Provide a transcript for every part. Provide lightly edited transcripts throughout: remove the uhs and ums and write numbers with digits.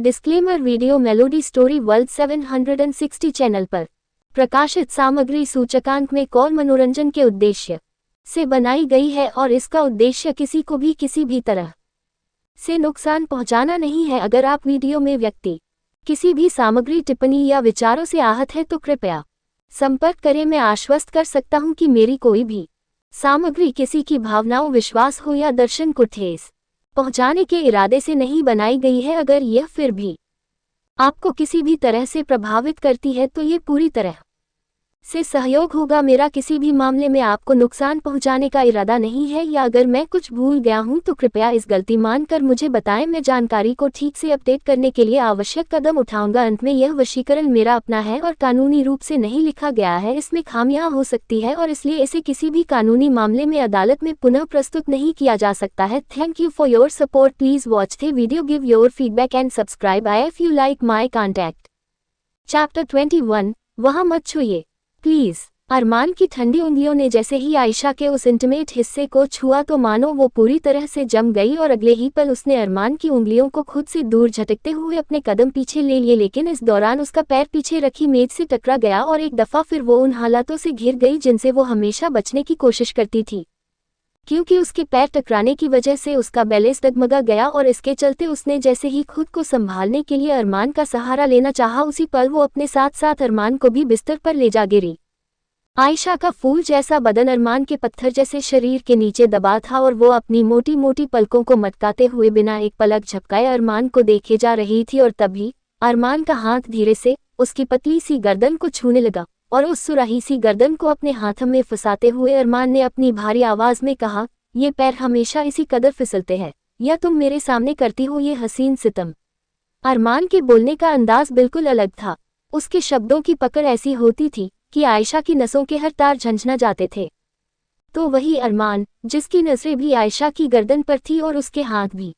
Disclaimer video melody story world 760 channel पर प्रकाशित सामग्री सूचकांक में कौन मनोरंजन के उद्देश्य से बनाई गई है और इसका उद्देश्य किसी को भी किसी भी तरह से नुकसान पहुंचाना नहीं है। अगर आप वीडियो में व्यक्ति किसी भी सामग्री टिप्पणी या विचारों से आहत है तो कृपया संपर्क करें। मैं आश्वस्त कर सकता हूं कि मेरी कोई भी सामग्री किसी की भावनाओं, विश्वास हो या दर्शन को ठेस पहुंचाने के इरादे से नहीं बनाई गई है। अगर यह फिर भी आपको किसी भी तरह से प्रभावित करती है तो ये पूरी तरह से सहयोग होगा। मेरा किसी भी मामले में आपको नुकसान पहुंचाने का इरादा नहीं है, या अगर मैं कुछ भूल गया हूं तो कृपया इस गलती मानकर मुझे बताएं। मैं जानकारी को ठीक से अपडेट करने के लिए आवश्यक कदम उठाऊंगा। अंत में यह वशीकरण मेरा अपना है और कानूनी रूप से नहीं लिखा गया है। इसमें खामियां हो सकती है और इसलिए इसे किसी भी कानूनी मामले में अदालत में पुनः प्रस्तुत नहीं किया जा सकता है। Thank you for your support. Please watch the video, give your feedback and subscribe I if you like my contact. Chapter 21 वहां मत छूइए प्लीज। अरमान की ठंडी उंगलियों ने जैसे ही आयशा के उस इंटीमेट हिस्से को छुआ तो मानो वो पूरी तरह से जम गई और अगले ही पल उसने अरमान की उंगलियों को खुद से दूर झटकते हुए अपने कदम पीछे ले लिए। लेकिन इस दौरान उसका पैर पीछे रखी मेज से टकरा गया और एक दफा फिर वो उन हालातों से घिर गई जिनसे वो हमेशा बचने की कोशिश करती थी, क्योंकि उसके पैर टकराने की वजह से उसका बैलेंस डगमगा गया और इसके चलते उसने जैसे ही खुद को संभालने के लिए अरमान का सहारा लेना चाहा, उसी पल वो अपने साथ साथ अरमान को भी बिस्तर पर ले जा गिरी। आयशा का फूल जैसा बदन अरमान के पत्थर जैसे शरीर के नीचे दबा था और वो अपनी मोटी मोटी पलकों को मटकाते हुए बिना एक पलक झपकाए अरमान को देखे जा रही थी। और तभी अरमान का हाथ धीरे से उसकी पतली सी गर्दन को छूने लगा और उस सुराही सी गर्दन को अपने हाथ में फंसाते हुए अरमान ने अपनी भारी आवाज में कहा, ये पैर हमेशा इसी कदर फिसलते हैं या तुम मेरे सामने करती हो ये हसीन सितम। अरमान के बोलने का अंदाज बिल्कुल अलग था। उसके शब्दों की पकड़ ऐसी होती थी कि आयशा की नसों के हर तार झंझना जाते थे। तो वही अरमान जिसकी नजरें भी आयशा की गर्दन पर थी और उसके हाथ भी,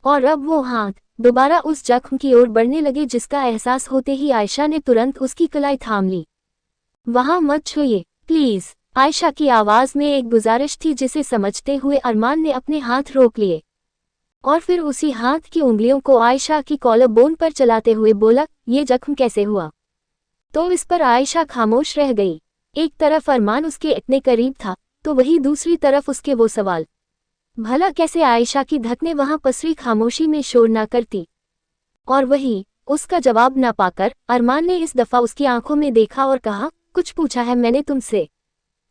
और अब वो हाथ दोबारा उस जख्म की ओर बढ़ने लगे जिसका एहसास होते ही आयशा ने तुरंत उसकी कलाई थाम ली। वहां मत छूइए प्लीज। आयशा की आवाज में एक गुजारिश थी जिसे समझते हुए अरमान ने अपने हाथ रोक लिए और फिर उसी हाथ की उंगलियों को आयशा की कॉलर बोन पर चलाते हुए बोला, ये जख्म कैसे हुआ? तो इस पर आयशा खामोश रह गई। एक तरफ अरमान उसके इतने करीब था तो वही दूसरी तरफ उसके वो सवाल। भला कैसे आयशा की धड़कनें वहां पसरी खामोशी में शोर ना करती? और वही उसका जवाब ना पाकर अरमान ने इस दफा उसकी आंखों में देखा और कहा, कुछ पूछा है मैंने तुमसे?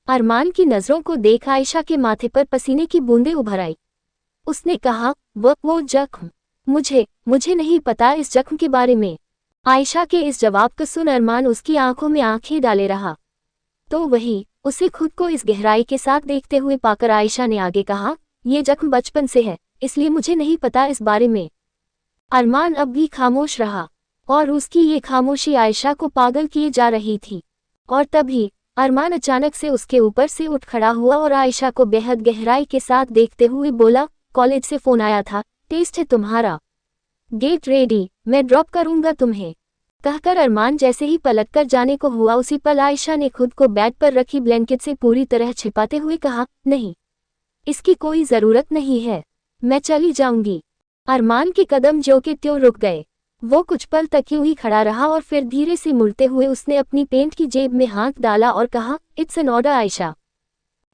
अरमान की नजरों को देख आयशा के माथे पर पसीने की बूंदें उभर आई। उसने कहा, वो जख्म, मुझे नहीं पता इस जख्म के बारे में। आयशा के इस जवाब को सुन अरमान उसकी आंखों में आंखें डाले रहा। तो वही उसे खुद को इस गहराई के साथ देखते हुए पाकर आयशा ने आगे कहा, ये जख्म बचपन से है इसलिए मुझे नहीं पता इस बारे में। अरमान अब भी खामोश रहा और उसकी ये खामोशी आयशा को पागल किए जा रही थी। और तभी अरमान अचानक से उसके ऊपर से उठ खड़ा हुआ और आयशा को बेहद गहराई के साथ देखते हुए बोला, कॉलेज से फोन आया था, टेस्ट है तुम्हारा, गेट रेडी, मैं ड्रॉप करूंगा तुम्हें। कहकर अरमान जैसे ही पलट कर जाने को हुआ उसी पल आयशा ने खुद को बेड पर रखी ब्लैंकेट से पूरी तरह छिपाते हुए कहा, नहीं, इसकी कोई जरूरत नहीं है, मैं चली जाऊंगी। अरमान के कदम ज्यों के त्यों रुक गए। वो कुछ पल तक यूं ही खड़ा रहा और फिर धीरे से मुड़ते हुए उसने अपनी पेंट की जेब में हाथ डाला और कहा, इट्स एन ऑर्डर आयशा।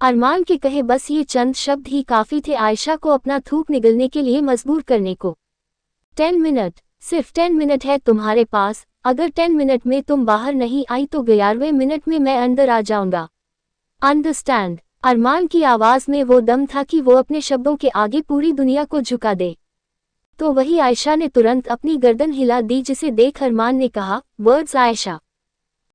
अरमान के कहे बस ये चंद शब्द ही काफी थे आयशा को अपना थूक निगलने के लिए मजबूर करने को। 10 मिनट, सिर्फ 10 मिनट है तुम्हारे पास। अगर 10 मिनट में तुम बाहर नहीं आई तो 11वें मिनट में मैं अंदर आ जाऊंगा, अंडरस्टैंड? अरमान की आवाज में वो दम था कि वो अपने शब्दों के आगे पूरी दुनिया को झुका दे। तो वही आयशा ने तुरंत अपनी गर्दन हिला दी जिसे देख अरमान ने कहा, वर्ड्स आयशा।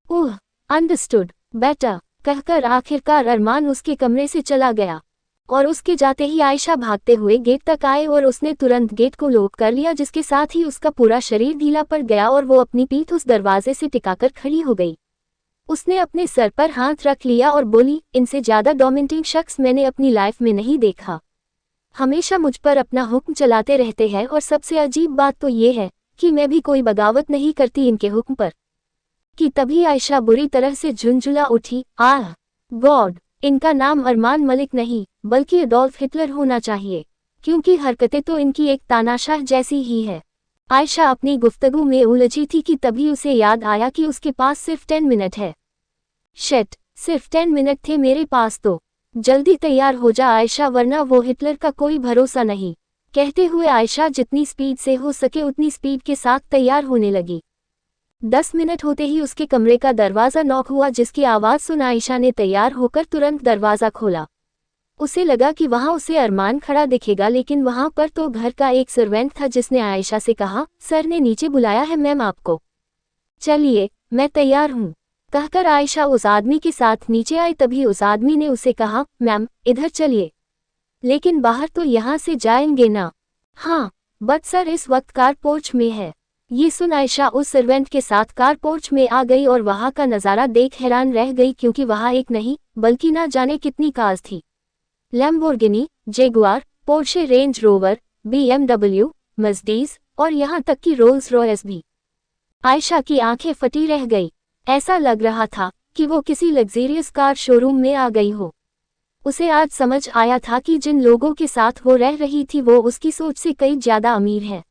ओह, अंडरस्टूड बेटा, कहकर आखिरकार अरमान उसके कमरे से चला गया और उसके जाते ही आयशा भागते हुए गेट तक आए और उसने तुरंत गेट को लॉक कर लिया, जिसके साथ ही उसका पूरा शरीर ढीला पड़ गया और वो अपनी पीठ उस दरवाजे से टिकाकर खड़ी हो गई। उसने अपने सर पर हाथ रख लिया और बोली, इनसे ज्यादा डोमिनेटिंग शख्स मैंने अपनी लाइफ में नहीं देखा। हमेशा मुझ पर अपना हुक्म चलाते रहते हैं और सबसे अजीब बात तो ये है कि मैं भी कोई बगावत नहीं करती इनके हुक्म पर। कि तभी आयशा बुरी तरह से झुंझुला उठी, आह गॉड, इनका नाम अरमान मलिक नहीं बल्कि एडोल्फ हिटलर होना चाहिए, क्योंकि हरकतें तो इनकी एक तानाशाह जैसी ही है। आयशा अपनी गुफ्तगू में उलझी थी कि तभी उसे याद आया कि उसके पास सिर्फ 10 मिनट है। शिट, सिर्फ 10 मिनट थे मेरे पास तो। जल्दी तैयार हो जा आयशा, वरना वो हिटलर का कोई भरोसा नहीं। कहते हुए आयशा जितनी स्पीड से हो सके उतनी स्पीड के साथ तैयार होने लगी। 10 मिनट होते ही उसके कमरे का दरवाज़ा नॉक हुआ, जिसकी आवाज़ सुन आयशा ने तैयार होकर तुरंत दरवाज़ा खोला। उसे लगा कि वहां उसे अरमान खड़ा दिखेगा, लेकिन वहां पर तो घर का एक सर्वेंट था जिसने आयशा से कहा, सर ने नीचे बुलाया है मैम आपको। चलिए, मैं तैयार हूँ, कहकर आयशा उस आदमी के साथ नीचे आई। तभी उस आदमी ने उसे कहा, मैम इधर चलिए, लेकिन बाहर तो यहाँ से जाएंगे ना। हाँ, बट सर इस वक्त कार पोर्च में है। ये सुन आयशा उस सर्वेंट के साथ कार पोर्च में आ गई और वहां का नज़ारा देख हैरान रह गई, क्योंकि वहां एक नहीं बल्कि ना जाने कितनी कार्स थी। Lamborghini, Jaguar, Porsche range rover, BMW, Mercedes और यहाँ तक कि रोल्स रॉयस भी। आयशा की आंखें फटी रह गई। ऐसा लग रहा था कि वो किसी लग्जरियस कार शोरूम में आ गई हो। उसे आज समझ आया था कि जिन लोगों के साथ वो रह रही थी वो उसकी सोच से कई ज्यादा अमीर हैं।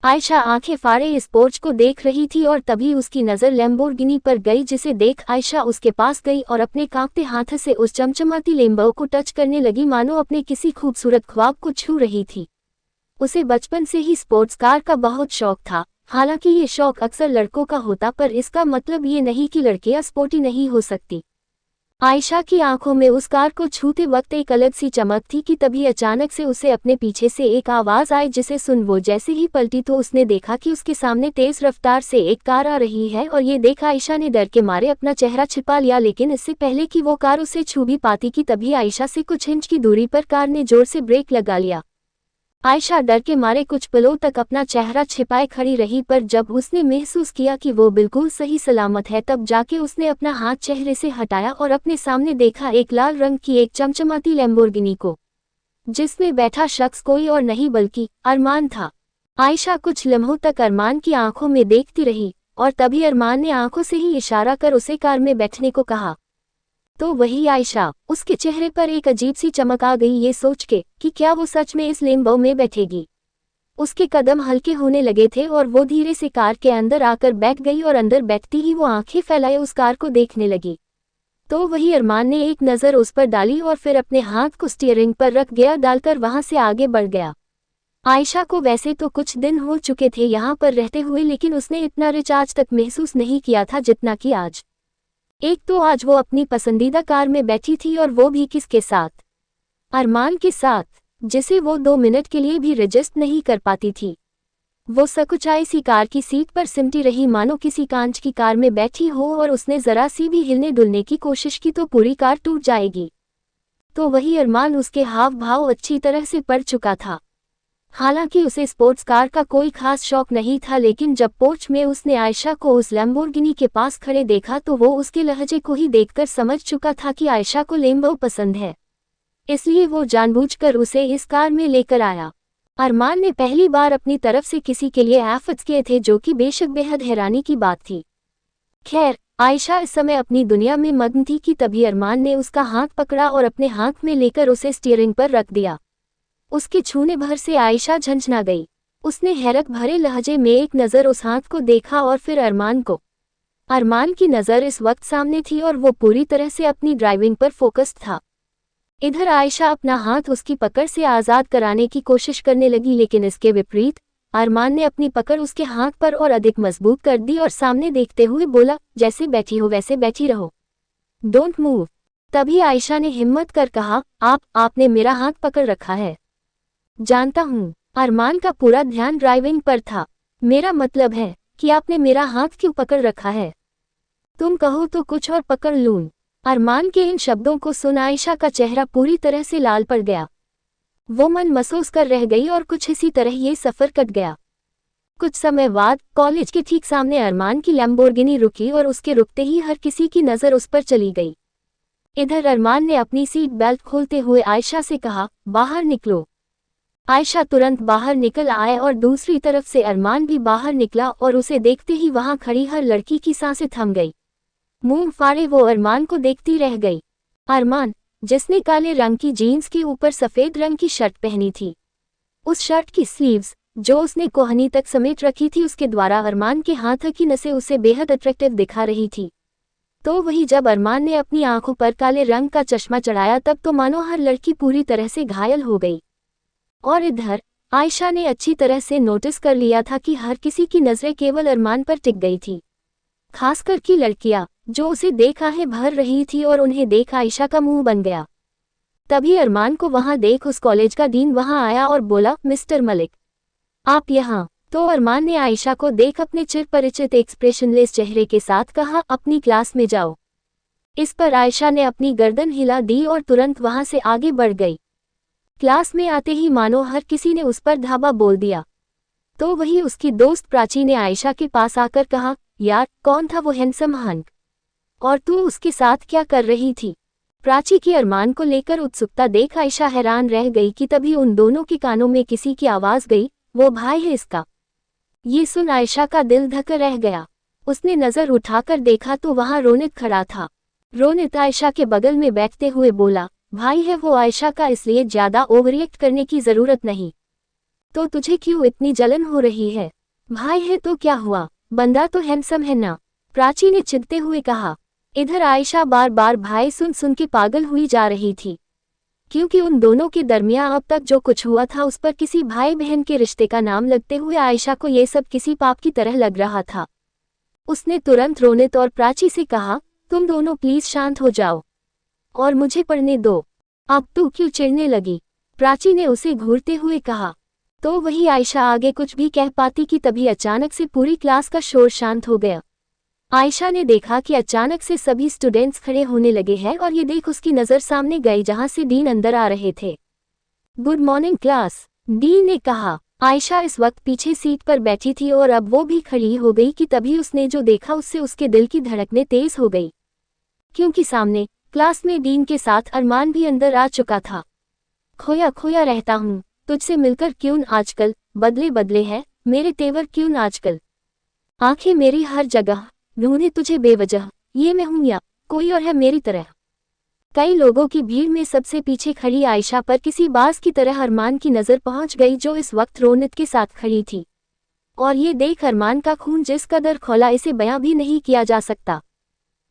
आयशा आंखें फाड़े इस पोर्च को देख रही थी और तभी उसकी नज़र लैम्बोर्गिनी पर गई, जिसे देख आयशा उसके पास गई और अपने कांपते हाथ से उस चमचमाती लैम्बो को टच करने लगी, मानो अपने किसी खूबसूरत ख्वाब को छू रही थी। उसे बचपन से ही स्पोर्ट्स कार का बहुत शौक था। हालांकि ये शौक अक्सर लड़कों का होता, पर इसका मतलब ये नहीं कि लड़कियां स्पोर्टी नहीं हो सकती। आयशा की आंखों में उस कार को छूते वक्त एक अलग सी चमक थी कि तभी अचानक से उसे अपने पीछे से एक आवाज आई, जिसे सुन वो जैसे ही पलटी तो उसने देखा कि उसके सामने तेज रफ्तार से एक कार आ रही है। और ये देख आयशा ने डर के मारे अपना चेहरा छिपा लिया, लेकिन इससे पहले कि वो कार उसे छू भी पाती कि तभी आयशा से कुछ इंच की दूरी पर कार ने जोर से ब्रेक लगा लिया। आयशा डर के मारे कुछ पलों तक अपना चेहरा छिपाए खड़ी रही, पर जब उसने महसूस किया कि वो बिल्कुल सही सलामत है तब जाके उसने अपना हाथ चेहरे से हटाया और अपने सामने देखा एक लाल रंग की एक चमचमाती लैम्बोर्गिनी को, जिसमें बैठा शख्स कोई और नहीं बल्कि अरमान था। आयशा कुछ लम्हों तक अरमान की आंखों में देखती रही और तभी अरमान ने आंखों से ही इशारा कर उसे कार में बैठने को कहा। तो वही आयशा, उसके चेहरे पर एक अजीब सी चमक आ गई ये सोच के कि क्या वो सच में इस लैम्बो में बैठेगी। उसके कदम हल्के होने लगे थे और वो धीरे से कार के अंदर आकर बैठ गई और अंदर बैठती ही वो आंखें फैलाए उस कार को देखने लगी। तो वही अरमान ने एक नज़र उस पर डाली और फिर अपने हाथ को स्टीयरिंग पर रख गियर डालकर वहां से आगे बढ़ गया। आयशा को वैसे तो कुछ दिन हो चुके थे यहाँ पर रहते हुए, लेकिन उसने इतना रिच आज तक महसूस नहीं किया था जितना कि आज। एक तो आज वो अपनी पसंदीदा कार में बैठी थी और वो भी किसके साथ? अरमान के साथ, जिसे वो 2 मिनट के लिए भी रजिस्ट नहीं कर पाती थी। वो सकुचाई सी कार की सीट पर सिमटी रही, मानो किसी कांच की कार में बैठी हो और उसने जरा सी भी हिलने डुलने की कोशिश की तो पूरी कार टूट जाएगी। तो वही अरमान, उसके हाव भाव अच्छी तरह से पड़ चुका था। हालांकि उसे स्पोर्ट्स कार का कोई खास शौक नहीं था, लेकिन जब पोर्च में उसने आयशा को उस लैम्बोर्गिनी के पास खड़े देखा तो वो उसके लहजे को ही देखकर समझ चुका था कि आयशा को लैम्बो पसंद है, इसलिए वो जानबूझकर उसे इस कार में लेकर आया। अरमान ने पहली बार अपनी तरफ से किसी के लिए एफर्ट्स किए थे, जो कि बेशक बेहद हैरानी की बात थी। खैर, आयशा इस समय अपनी दुनिया में मग्न थी कि तभी अरमान ने उसका हाथ पकड़ा और अपने हाथ में लेकर उसे स्टीयरिंग पर रख दिया। उसके छूने भर से आयशा झंझना गई। उसने हैरत भरे लहजे में एक नज़र उस हाथ को देखा और फिर अरमान को। अरमान की नज़र इस वक्त सामने थी और वो पूरी तरह से अपनी ड्राइविंग पर फोकस्ड था। इधर आयशा अपना हाथ उसकी पकड़ से आज़ाद कराने की कोशिश करने लगी, लेकिन इसके विपरीत अरमान ने अपनी पकड़ उसके हाथ पर और अधिक मजबूत कर दी और सामने देखते हुए बोला, जैसे बैठी हो वैसे बैठी रहो, डोंट मूव। तभी आयशा ने हिम्मत कर कहा, आपने मेरा हाथ पकड़ रखा है। जानता हूँ। अरमान का पूरा ध्यान ड्राइविंग पर था। मेरा मतलब है कि आपने मेरा हाथ क्यों पकड़ रखा है? तुम कहो तो कुछ और पकड़ लूं। अरमान के इन शब्दों को सुन आयशा का चेहरा पूरी तरह से लाल पड़ गया। वो मन महसूस कर रह गई और कुछ इसी तरह ये सफर कट गया। कुछ समय बाद कॉलेज के ठीक सामने अरमान की लैम्बोर्गिनी रुकी और उसके रुकते ही हर किसी की नज़र उस पर चली गई। इधर अरमान ने अपनी सीट बेल्ट खोलते हुए आयशा से कहा, बाहर निकलो। आयशा तुरंत बाहर निकल आए और दूसरी तरफ से अरमान भी बाहर निकला और उसे देखते ही वहां खड़ी हर लड़की की सांसें थम गई। मुंह फाड़े वो अरमान को देखती रह गई। अरमान, जिसने काले रंग की जीन्स के ऊपर सफेद रंग की शर्ट पहनी थी। उस शर्ट की स्लीव्स जो उसने कोहनी तक समेट रखी थी उसके द्वारा अरमान के हाथ की नसें उसे बेहद अट्रैक्टिव दिखा रही थी। तो वही जब अरमान ने अपनी आंखों पर काले रंग का चश्मा चढ़ाया तब तो मानो हर लड़की पूरी तरह से घायल हो गई। और इधर आयशा ने अच्छी तरह से नोटिस कर लिया था कि हर किसी की नज़रें केवल अरमान पर टिक गई थी, खासकर की लड़कियां जो उसे देख आहें भर रही थी और उन्हें देख आयशा का मुंह बन गया। तभी अरमान को वहां देख उस कॉलेज का डीन वहां आया और बोला, मिस्टर मलिक आप यहाँ। तो अरमान ने आयशा को देख अपने चिर परिचित एक्सप्रेशनलेस चेहरे के साथ कहा, अपनी क्लास में जाओ। इस पर आयशा ने अपनी गर्दन हिला दी और तुरंत वहां से आगे बढ़ गई। क्लास में आते ही मानो हर किसी ने उस पर धावा बोल दिया। तो वही उसकी दोस्त प्राची ने आयशा के पास आकर कहा, यार कौन था वो हैंडसम हंक, और तू उसके साथ क्या कर रही थी? प्राची की अरमान को लेकर उत्सुकता देख आयशा हैरान रह गई कि तभी उन दोनों के कानों में किसी की आवाज गई, वो भाई है इसका। ये सुन आयशा का दिल धक रह गया। उसने नजर उठाकर देखा तो वहां रोनित खड़ा था। रोनित आयशा के बगल में बैठते हुए बोला, भाई है वो आयशा का, इसलिए ज्यादा ओवररिएक्ट करने की जरूरत नहीं। तो तुझे क्यों इतनी जलन हो रही है? भाई है तो क्या हुआ, बंदा तो हैंडसम है ना, प्राची ने चिढ़ते हुए कहा। इधर आयशा बार बार भाई सुन सुन के पागल हुई जा रही थी, क्योंकि उन दोनों के दरमियां अब तक जो कुछ हुआ था उस पर किसी भाई बहन के रिश्ते का नाम लगते हुए आयशा को ये सब किसी पाप की तरह लग रहा था। उसने तुरंत रोनित और प्राची से कहा, तुम दोनों प्लीज शांत हो जाओ और मुझे पढ़ने दो। अब तू क्यों चिढ़ने लगी? प्राची ने उसे घूरते हुए कहा। तो वही आयशा आगे कुछ भी कह पाती कि तभी अचानक से पूरी क्लास का शोर शांत हो गया। आयशा ने देखा कि अचानक से सभी स्टूडेंट्स खड़े होने लगे हैं और ये देख उसकी नज़र सामने गई जहां से डीन अंदर आ रहे थे। गुड मॉर्निंग क्लास, डीन ने कहा। आयशा इस वक्त पीछे सीट पर बैठी थी और अब वो भी खड़ी हो गई कि तभी उसने जो देखा उससे उसके दिल की धड़कनें तेज हो गई, क्योंकि सामने क्लास में डीन के साथ अरमान भी अंदर आ चुका था। खोया खोया रहता हूँ, तुझसे मिलकर क्यों आजकल बदले बदले है मेरे तेवर, क्यों आजकल आंखें मेरी हर जगह ढूंढे तुझे बेवजह, ये मैं हूं या कोई और है मेरी तरह? कई लोगों की भीड़ में सबसे पीछे खड़ी आयशा पर किसी बाज की तरह अरमान की नज़र पहुंच गई जो इस वक्त रोनित के साथ खड़ी थी। और ये देख अरमान का खून जिस कदर खौला इसे बयां भी नहीं किया जा सकता।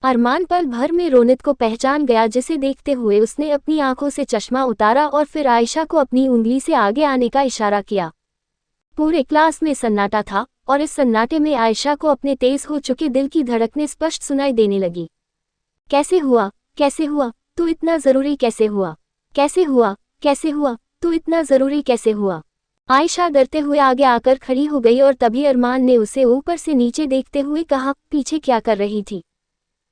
अरमान पल भर में रोनित को पहचान गया, जिसे देखते हुए उसने अपनी आंखों से चश्मा उतारा और फिर आयशा को अपनी उंगली से आगे आने का इशारा किया। पूरे क्लास में सन्नाटा था और इस सन्नाटे में आयशा को अपने तेज हो चुके दिल की धड़कनें स्पष्ट सुनाई देने लगी। कैसे हुआ, कैसे हुआ, तू इतना जरूरी कैसे हुआ, कैसे हुआ, कैसे हुआ, तू इतना जरूरी कैसे हुआ? आयशा डरते हुए आगे आकर खड़ी हो गई और तभी अरमान ने उसे ऊपर से नीचे देखते हुए कहा, पीछे क्या कर रही थी?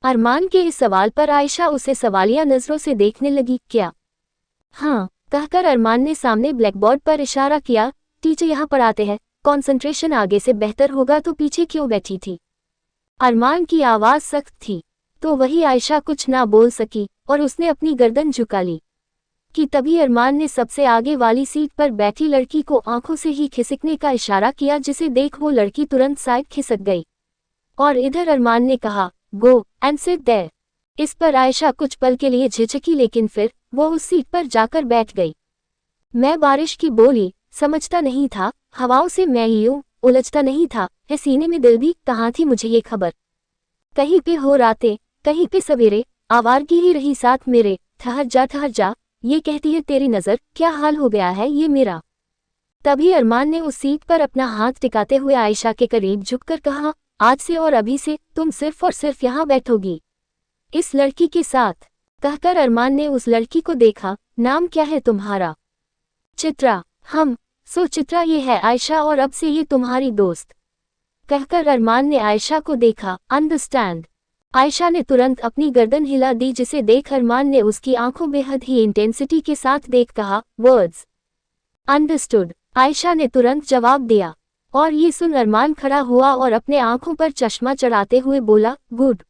अरमान के इस सवाल पर आयशा उसे सवालिया नजरों से देखने लगी। क्या? हाँ कहकर अरमान ने सामने ब्लैकबोर्ड पर इशारा किया, टीचर यहाँ पढ़ाते हैं, कंसंट्रेशन आगे से बेहतर होगा, तो पीछे क्यों बैठी थी? अरमान की आवाज सख्त थी। तो वही आयशा कुछ ना बोल सकी और उसने अपनी गर्दन झुका ली कि तभी अरमान ने सबसे आगे वाली सीट पर बैठी लड़की को आंखों से ही खिसकने का इशारा किया, जिसे देख वो लड़की तुरंत साइड खिसक गई। और इधर अरमान ने कहा, गो एंड सिट देयर। इस पर आयशा कुछ पल के लिए झिझकी, लेकिन फिर वो उस सीट पर जाकर बैठ गई। मैं बारिश की बोली समझता नहीं था, हवाओं से मैं यूं उलझता नहीं था, है सीने में दिल भी, कहाँ थी मुझे ये खबर? कहीं पे हो रातें, कहीं पे सवेरे, आवारगी ही रही साथ मेरे, ठहर जा, ये कहती है तेरी नज़र, क्या हाल हो गया है ये मेरा? तभी अरमान ने उस सीट पर अपना हाथ टिकाते हुए आयशा के करीब झुककर कहा, आज से और अभी से तुम सिर्फ और सिर्फ यहाँ बैठोगी इस लड़की के साथ। कहकर अरमान ने उस लड़की को देखा। नाम क्या है तुम्हारा? चित्रा। हम सो चित्रा ये है आयशा और अब से ये तुम्हारी दोस्त। कहकर अरमान ने आयशा को देखा। अंडरस्टैंड? आयशा ने तुरंत अपनी गर्दन हिला दी, जिसे देख अरमान ने उसकी आंखों बेहद ही इंटेंसिटी के साथ देख कहा, वर्ड्स अंडरस्टूड। आयशा ने तुरंत जवाब दिया और ये सुन अरमान खड़ा हुआ और अपने आंखों पर चश्मा चढ़ाते हुए बोला, गुड।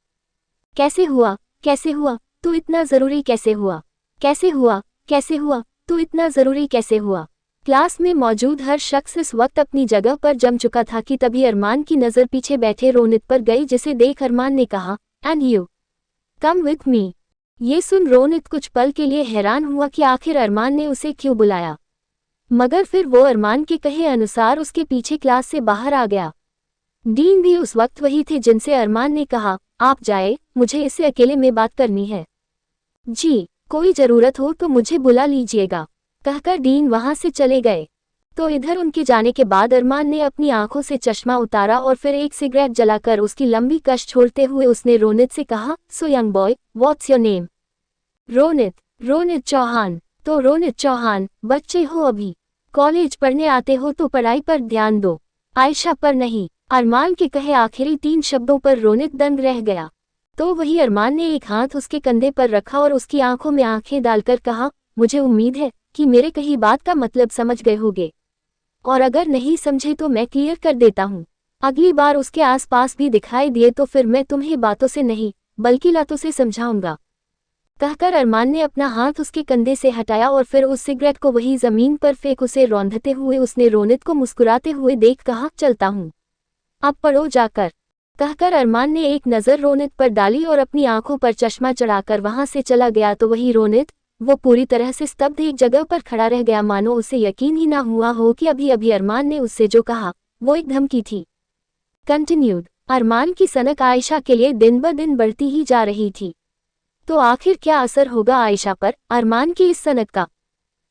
कैसे हुआ, कैसे हुआ, तू इतना जरूरी कैसे हुआ? कैसे हुआ, कैसे हुआ, तू इतना जरूरी कैसे हुआ? क्लास में मौजूद हर शख्स इस वक्त अपनी जगह पर जम चुका था कि तभी अरमान की नज़र पीछे बैठे रोनित पर गई, जिसे देख अरमान ने कहा, and you come with me. ये सुन रोनित कुछ पल के लिए हैरान हुआ कि आखिर अरमान ने उसे क्यों बुलाया। मगर फिर वो अरमान के कहे अनुसार उसके पीछे क्लास से बाहर आ गया। डीन भी उस वक्त वही थे जिनसे अरमान ने कहा, आप जाए, मुझे इससे अकेले में बात करनी है। जी, कोई जरूरत हो तो मुझे बुला लीजिएगा, कहकर डीन वहां से चले गए। तो इधर उनके जाने के बाद अरमान ने अपनी आंखों से चश्मा उतारा और फिर एक सिगरेट जलाकर उसकी लंबी कश छोड़ते हुए उसने रोनित से कहा, so young boy, what's your name? Ronit. Ronit Chauhan. तो रोनित चौहान, बच्चे हो अभी, कॉलेज पढ़ने आते हो तो पढ़ाई पर ध्यान दो, आयशा पर नहीं। अरमान के कहे आखिरी 3 शब्दों पर रोनित दंग रह गया। तो वही अरमान ने एक हाथ उसके कंधे पर रखा और उसकी आंखों में आंखें डालकर कहा, मुझे उम्मीद है कि मेरे कही बात का मतलब समझ गए होगे, और अगर नहीं समझे तो मैं क्लियर कर देता हूँ। अगली बार उसके आसपास भी दिखाई दिए तो फिर मैं तुम्हें बातों से नहीं बल्कि लातों से समझाऊंगा, कहकर अरमान ने अपना हाथ उसके कंधे से हटाया और फिर उस सिगरेट को वही जमीन पर फेंक उसे रौंदते हुए उसने रोनित को मुस्कुराते हुए देख कहा, चलता हूँ, अब पढ़ो जाकर, कहकर अरमान ने एक नज़र रोनित पर डाली और अपनी आंखों पर चश्मा चढ़ाकर वहां से चला गया। तो वही रोनित, वो पूरी तरह से स्तब्ध एक जगह पर खड़ा रह गया, मानो उसे यकीन ही ना हुआ हो कि अभी अभी अरमान ने उससे जो कहा वो एक धमकी थी। कंटिन्यूड। अरमान की सनक आयशा के लिए दिन ब दिन बढ़ती ही जा रही थी। तो आखिर क्या असर होगा आयशा पर अरमान की इस सनक का,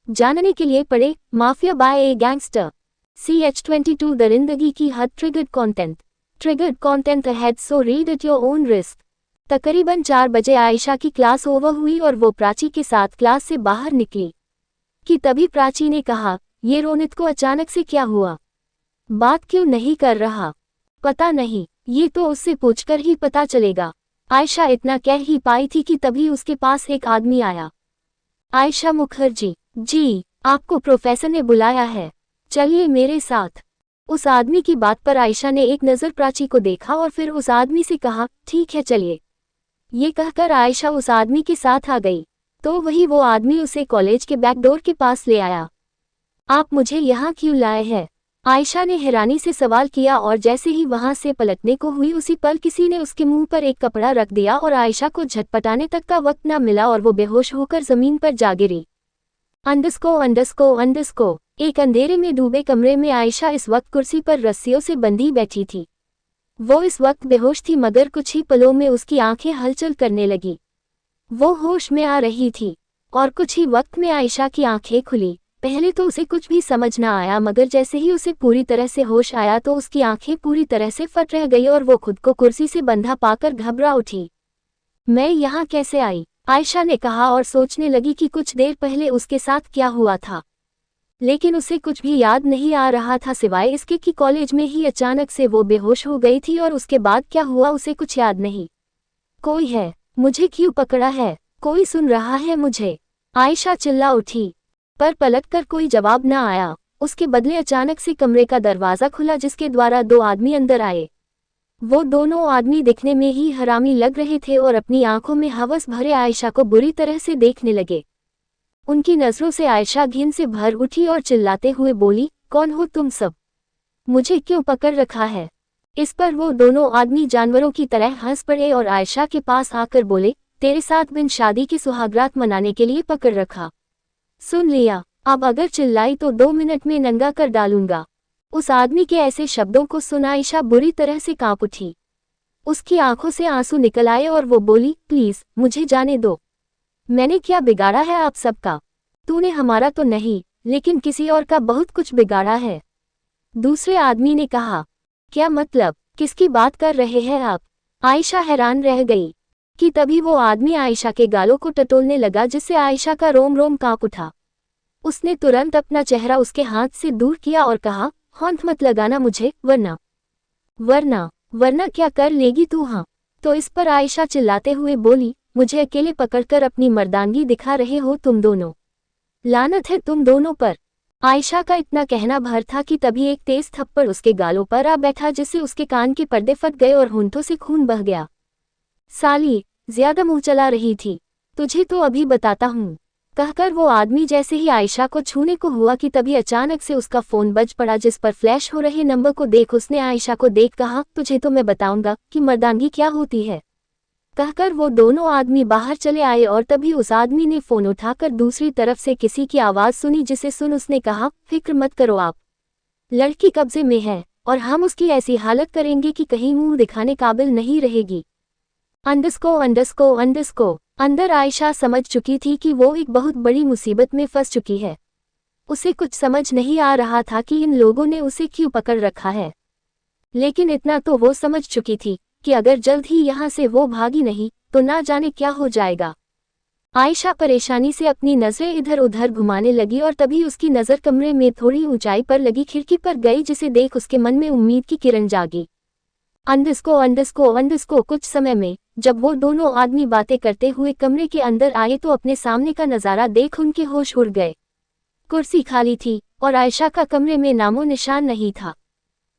जानने के लिए पढ़े माफिया बाय ए गैंगस्टर। CH22 दरिंदगी की हद। Triggered content ahead, so read at your own risk. तकरीबन 4 बजे आयशा की क्लास ओवर हुई और वो प्राची के साथ क्लास से बाहर निकली कि तभी प्राची ने कहा, ये रोनित को अचानक से क्या हुआ, बात क्यों नहीं कर रहा? पता नहीं, ये तो उससे पूछकर ही पता चलेगा। आयशा इतना कह ही पाई थी कि तभी उसके पास एक आदमी आया। आयशा मुखर्जी, जी, आपको प्रोफेसर ने बुलाया है, चलिए मेरे साथ। उस आदमी की बात पर आयशा ने एक नज़र प्राची को देखा और फिर उस आदमी से कहा, ठीक है चलिए। ये कहकर आयशा उस आदमी के साथ आ गई। तो वही वो आदमी उसे कॉलेज के बैकडोर के पास ले आया। आप मुझे यहाँ क्यों लाए हैं? आयशा ने हैरानी से सवाल किया और जैसे ही वहां से पलटने को हुई उसी पल किसी ने उसके मुंह पर एक कपड़ा रख दिया और आयशा को झटपटाने तक का वक्त न मिला और वो बेहोश होकर जमीन पर जा गिरी। अंडस्को। एक अंधेरे में डूबे कमरे में आयशा इस वक्त कुर्सी पर रस्सियों से बंधी बैठी थी। वो इस वक्त बेहोश थी मगर कुछ ही पलों में उसकी आंखें हलचल करने लगी। वो होश में आ रही थी और कुछ ही वक्त में आयशा की आंखें खुली। पहले तो उसे कुछ भी समझ ना आया मगर जैसे ही उसे पूरी तरह से होश आया तो उसकी आंखें पूरी तरह से फट रह गई और वो खुद को कुर्सी से बंधा पाकर घबरा उठी। मैं यहाँ कैसे आई? आयशा ने कहा और सोचने लगी कि कुछ देर पहले उसके साथ क्या हुआ था, लेकिन उसे कुछ भी याद नहीं आ रहा था सिवाय इसके कि कॉलेज में ही अचानक से वो बेहोश हो गई थी और उसके बाद क्या हुआ उसे कुछ याद नहीं। कोई है, मुझे क्यों पकड़ा है? कोई सुन रहा है मुझे? आयशा चिल्ला उठी, पर पलटकर कोई जवाब न आया। उसके बदले अचानक से कमरे का दरवाजा खुला जिसके द्वारा 2 आदमी अंदर आए। वो दोनों आदमी दिखने में ही हरामी लग रहे थे और अपनी आंखों में हवस भरे आयशा को बुरी तरह से देखने लगे। उनकी नजरों से आयशा घिन से भर उठी और चिल्लाते हुए बोली, कौन हो तुम सब? मुझे क्यों पकड़ रखा है? इस पर वो दोनों आदमी जानवरों की तरह हंस पड़े और आयशा के पास आकर बोले, तेरे साथ बिन शादी की सुहागरात मनाने के लिए पकड़ रखा। सुन लिया, अब अगर चिल्लाई तो 2 मिनट में नंगा कर डालूंगा। उस आदमी के ऐसे शब्दों को सुन आयशा बुरी तरह से कांप उठी। उसकी आंखों से आंसू निकल आए और वो बोली, प्लीज मुझे जाने दो। मैंने क्या बिगाड़ा है आप सबका? तूने हमारा तो नहीं, लेकिन किसी और का बहुत कुछ बिगाड़ा है। दूसरे आदमी ने कहा, क्या मतलब? किसकी बात कर रहे हैं आप? आयशा हैरान रह गई कि तभी वो आदमी आयशा के गालों को टटोलने लगा जिससे आयशा का रोम रोम कांप उठा। उसने तुरंत अपना चेहरा उसके हाथ से दूर किया और कहा, हाथ मत लगाना मुझे, वरना क्या कर लेगी तू? हाँ। तो इस पर आयशा चिल्लाते हुए बोली, मुझे अकेले पकड़कर अपनी मर्दानगी दिखा रहे हो तुम दोनों? लानत है तुम दोनों पर। आयशा का इतना कहना भर था कि तभी एक तेज थप्पड़ उसके गालों पर आ बैठा जिससे उसके कान के पर्दे फट गए और होंठों से खून बह गया। साली, ज्यादा मुंह चला रही थी, तुझे तो अभी बताता हूँ, कहकर वो आदमी जैसे ही आयशा को छूने को हुआ कि तभी अचानक से उसका फोन बज पड़ा जिस पर फ्लैश हो रहे नंबर को देख उसने आयशा को देख कहा, तुझे तो मैं बताऊंगा कि मर्दानगी क्या होती है। कहकर वो दोनों आदमी बाहर चले आए और तभी उस आदमी ने फोन उठाकर दूसरी तरफ से किसी की आवाज सुनी, जिसे सुन उसने कहा, फिक्र मत करो आप, लड़की कब्जे में है और हम उसकी ऐसी हालत करेंगे कि कहीं मुंह दिखाने काबिल नहीं रहेगी। अंडस्को अंदर आयशा समझ चुकी थी कि वो एक बहुत बड़ी मुसीबत में फंस चुकी है। उसे कुछ समझ नहीं आ रहा था कि इन लोगों ने उसे क्यों पकड़ रखा है, लेकिन इतना तो वो समझ चुकी थी कि अगर जल्द ही यहाँ से वो भागी नहीं तो ना जाने क्या हो जाएगा। आयशा परेशानी से अपनी नजरें इधर उधर घुमाने लगी और तभी उसकी नज़र कमरे में थोड़ी ऊंचाई पर लगी खिड़की पर गई, जिसे देख उसके मन में उम्मीद की किरण जागी। अंडस्को कुछ समय में जब वो दोनों आदमी बातें करते हुए कमरे के अंदर आए तो अपने सामने का नज़ारा देख उनके होश उड़ गए। कुर्सी खाली थी और आयशा का कमरे में नामो निशान नहीं था।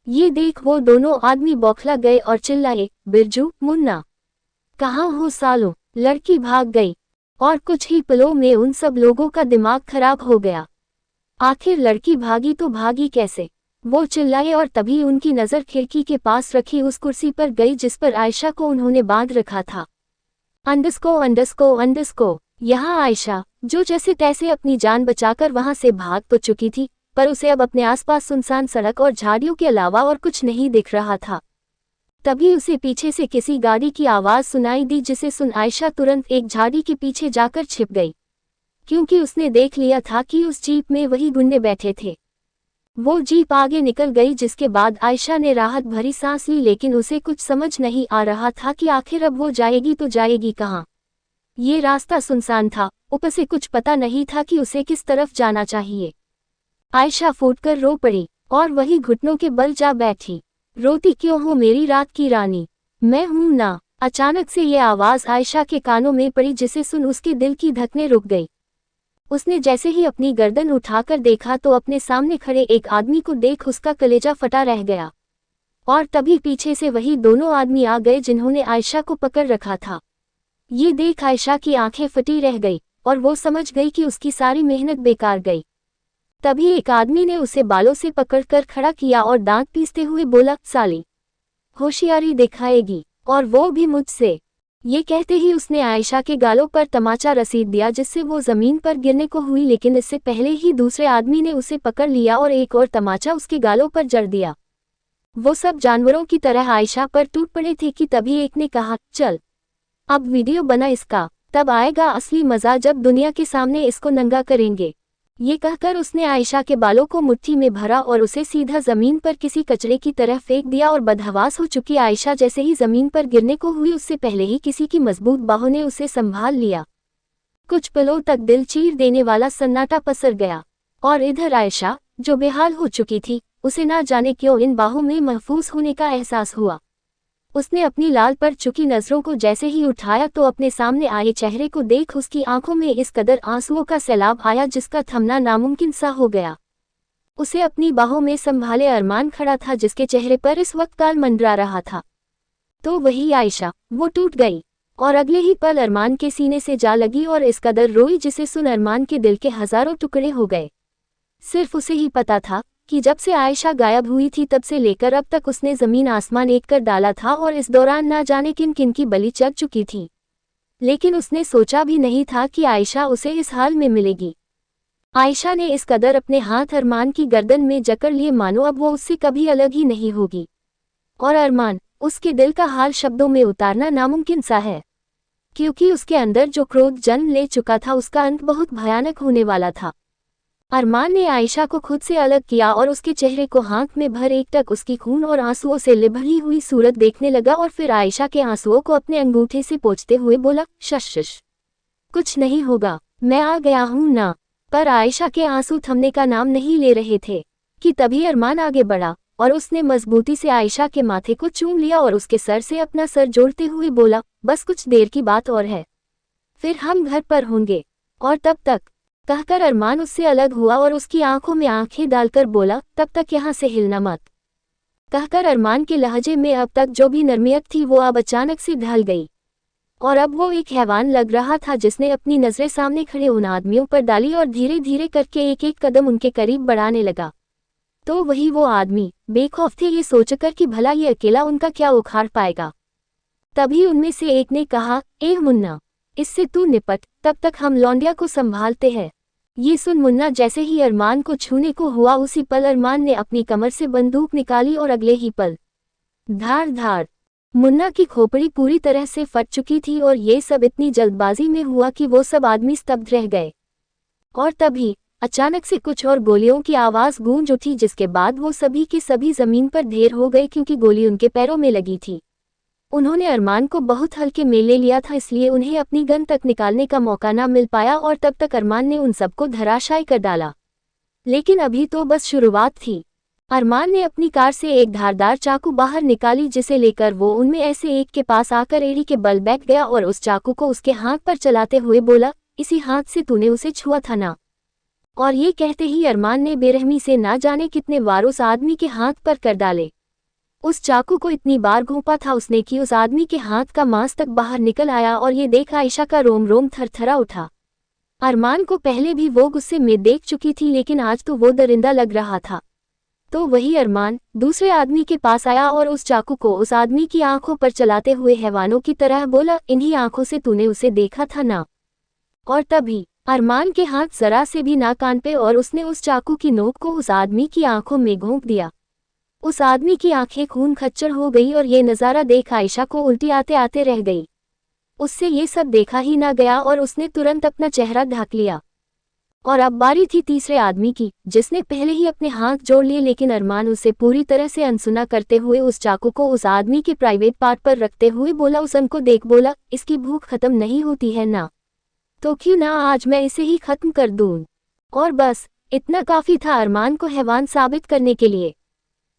ये देख वो दोनों आदमी बौखला गए और चिल्लाए, बिरजू, मुन्ना, कहाँ हो सालों? लड़की भाग गई। और कुछ ही पलों में उन सब लोगों का दिमाग खराब हो गया। आखिर लड़की भागी तो भागी कैसे? वो चिल्लाए और तभी उनकी नज़र खिड़की के पास रखी उस कुर्सी पर गई जिस पर आयशा को उन्होंने बांध रखा था। अंडस्को यहाँ आयशा, जो जैसे तैसे अपनी जान बचाकर वहां से भाग तो चुकी थी, पर उसे अब अपने आसपास सुनसान सड़क और झाड़ियों के अलावा और कुछ नहीं दिख रहा था। तभी उसे पीछे से किसी गाड़ी की आवाज़ सुनाई दी, जिसे सुन आयशा तुरंत एक झाड़ी के पीछे जाकर छिप गई, क्योंकि उसने देख लिया था कि उस जीप में वही गुंडे बैठे थे। वो जीप आगे निकल गई, जिसके बाद आयशा ने राहत भरी सांस ली, लेकिन उसे कुछ समझ नहीं आ रहा था कि आखिर अब वो जाएगी तो जाएगी कहाँ। ये रास्ता सुनसान था, ऊपर से कुछ पता नहीं था कि उसे किस तरफ जाना चाहिए। आयशा फूटकर रो पड़ी और वही घुटनों के बल जा बैठी। रोती क्यों हो मेरी रात की रानी? मैं हूं ना। अचानक से ये आवाज़ आयशा के कानों में पड़ी, जिसे सुन उसके दिल की धड़कनें रुक गई। उसने जैसे ही अपनी गर्दन उठाकर देखा तो अपने सामने खड़े एक आदमी को देख उसका कलेजा फटा रह गया। और तभी पीछे से वही दोनों आदमी आ गए जिन्होंने आयशा को पकड़ रखा था। ये देख आयशा की आंखें फटी रह गई और वो समझ गई कि उसकी सारी मेहनत बेकार गई। तभी एक आदमी ने उसे बालों से पकड़कर खड़ा किया और दांत पीसते हुए बोला, साली, होशियारी दिखाएगी, और वो भी मुझसे। ये कहते ही उसने आयशा के गालों पर तमाचा रसीद दिया, जिससे वो जमीन पर गिरने को हुई, लेकिन इससे पहले ही दूसरे आदमी ने उसे पकड़ लिया और एक और तमाचा उसके गालों पर जड़ दिया। वो सब जानवरों की तरह आयशा पर टूट पड़े थे कि तभी एक ने कहा, चल अब वीडियो बना इसका, तब आएगा असली मजा जब दुनिया के सामने इसको नंगा करेंगे। ये कहकर उसने आयशा के बालों को मुट्ठी में भरा और उसे सीधा जमीन पर किसी कचरे की तरह फेंक दिया और बदहवास हो चुकी आयशा जैसे ही जमीन पर गिरने को हुई, उससे पहले ही किसी की मजबूत बाहों ने उसे संभाल लिया। कुछ पलों तक दिल चीर देने वाला सन्नाटा पसर गया और इधर आयशा, जो बेहाल हो चुकी थी, उसे ना जाने क्यों इन बाहों में महफूज होने का एहसास हुआ। उसने अपनी लाल पर चुकी नजरों को जैसे ही उठाया तो अपने सामने आए चेहरे को देख उसकी आंखों में इस कदर आंसुओं का सैलाब आया जिसका थमना नामुमकिन सा हो गया। उसे अपनी बाहों में संभाले अरमान खड़ा था, जिसके चेहरे पर इस वक्त काल मंडरा रहा था। तो वही आयशा, वो टूट गई और अगले ही पल अरमान के सीने से जा लगी और इस कदर रोई जिसे सुन अरमान के दिल के हजारों टुकड़े हो गए। सिर्फ उसे ही पता था कि जब से आयशा गायब हुई थी तब से लेकर अब तक उसने जमीन आसमान एक कर डाला था और इस दौरान ना जाने किन किन की बलि चढ़ चुकी थी, लेकिन उसने सोचा भी नहीं था कि आयशा उसे इस हाल में मिलेगी। आयशा ने इस कदर अपने हाथ अरमान की गर्दन में जकड़ लिए मानो अब वो उससे कभी अलग ही नहीं होगी, और अरमान, उसके दिल का हाल शब्दों में उतारना नामुमकिन सा है, क्योंकि उसके अंदर जो क्रोध जन्म ले चुका था उसका अंत बहुत भयानक होने वाला था। अरमान ने आयशा को खुद से अलग किया और उसके चेहरे को आंख में भर एकटक उसकी खून और आंसुओं से लिबड़ी हुई सूरत देखने लगा और फिर आयशा के आंसुओं को अपने अंगूठे से पोंछते हुए बोला, शश, कुछ नहीं होगा, मैं आ गया हूं ना। पर आयशा के आंसू थमने का नाम नहीं ले रहे थे कि तभी अरमान आगे बढ़ा और उसने मजबूती से आयशा के माथे को चूम लिया और उसके सर से अपना सर जोड़ते हुए बोला, बस कुछ देर की बात और है, फिर हम घर पर होंगे, और तब तक। कहकर अरमान उससे अलग हुआ और उसकी आंखों में आंखें डालकर बोला, तब तक यहाँ से हिलना मत। कहकर अरमान के लहजे में अब तक जो भी नरमियत थी वो अब अचानक से ढल गई और अब वो एक हैवान लग रहा था जिसने अपनी नजरें सामने खड़े उन आदमियों पर डाली और धीरे धीरे करके एक एक कदम उनके करीब बढ़ाने लगा। तो वही वो आदमी बेखौफ थे ये सोचकर कि भला ये अकेला उनका क्या उखाड़ पाएगा। तभी उनमें से एक ने कहा, ए मुन्ना, इससे तू निपट, तब तक हम लौंडिया को संभालते हैं। ये सुन मुन्ना जैसे ही अरमान को छूने को हुआ उसी पल अरमान ने अपनी कमर से बंदूक निकाली और अगले ही पल धार धार मुन्ना की खोपड़ी पूरी तरह से फट चुकी थी और ये सब इतनी जल्दबाजी में हुआ कि वो सब आदमी स्तब्ध रह गए। और तभी अचानक से कुछ और गोलियों की आवाज गूंज उठी, जिसके बाद वो सभी के सभी जमीन पर ढेर हो गए क्योंकि गोली उनके पैरों में लगी थी। उन्होंने अरमान को बहुत हल्के में ले लिया था, इसलिए उन्हें अपनी गन तक निकालने का मौका ना मिल पाया और तब तक अरमान ने उन सबको धराशायी कर डाला। लेकिन अभी तो बस शुरुआत थी। अरमान ने अपनी कार से एक धारदार चाकू बाहर निकाली, जिसे लेकर वो उनमें ऐसे एक के पास आकर एड़ी के बल बैठ गया और उस चाकू को उसके हाथ पर चलाते हुए बोला, इसी हाथ से तूने उसे छुआ था ना। और ये कहते ही अरमान ने बेरहमी से ना जाने कितने वार उस आदमी के हाथ पर कर डाले। उस चाकू को इतनी बार घोंपा था उसने कि उस आदमी के हाथ का मांस तक बाहर निकल आया और ये देख आयशा का रोम रोम थरथरा उठा। अरमान को पहले भी वो गुस्से में देख चुकी थी, लेकिन आज तो वो दरिंदा लग रहा था। तो वही अरमान दूसरे आदमी के पास आया और उस चाकू को उस आदमी की आंखों पर चलाते हुए हैवानों की तरह बोला, इन्हीं आंखों से तूने उसे देखा था ना। और तभी अरमान के हाथ जरा से भी ना कान पे और उसने उस चाकू की नोक को उस आदमी की आंखों में घोंप दिया। उस आदमी की आंखें खून खच्चर हो गई और ये नज़ारा देख आयशा को उल्टी आते आते रह गई। उससे ये सब देखा ही ना गया और उसने तुरंत अपना चेहरा ढक लिया। और अब बारी थी तीसरे आदमी की, जिसने पहले ही अपने हाथ जोड़ लिए, लेकिन अरमान उसे पूरी तरह से अनसुना करते हुए उस चाकू को उस आदमी के प्राइवेट पार्ट पर रखते हुए बोला, उस अन को देख बोला, इसकी भूख खत्म नहीं होती है ना, तो क्यों ना आज मैं इसे ही खत्म कर दूं। और बस इतना काफी था अरमान को हैवान साबित करने के लिए।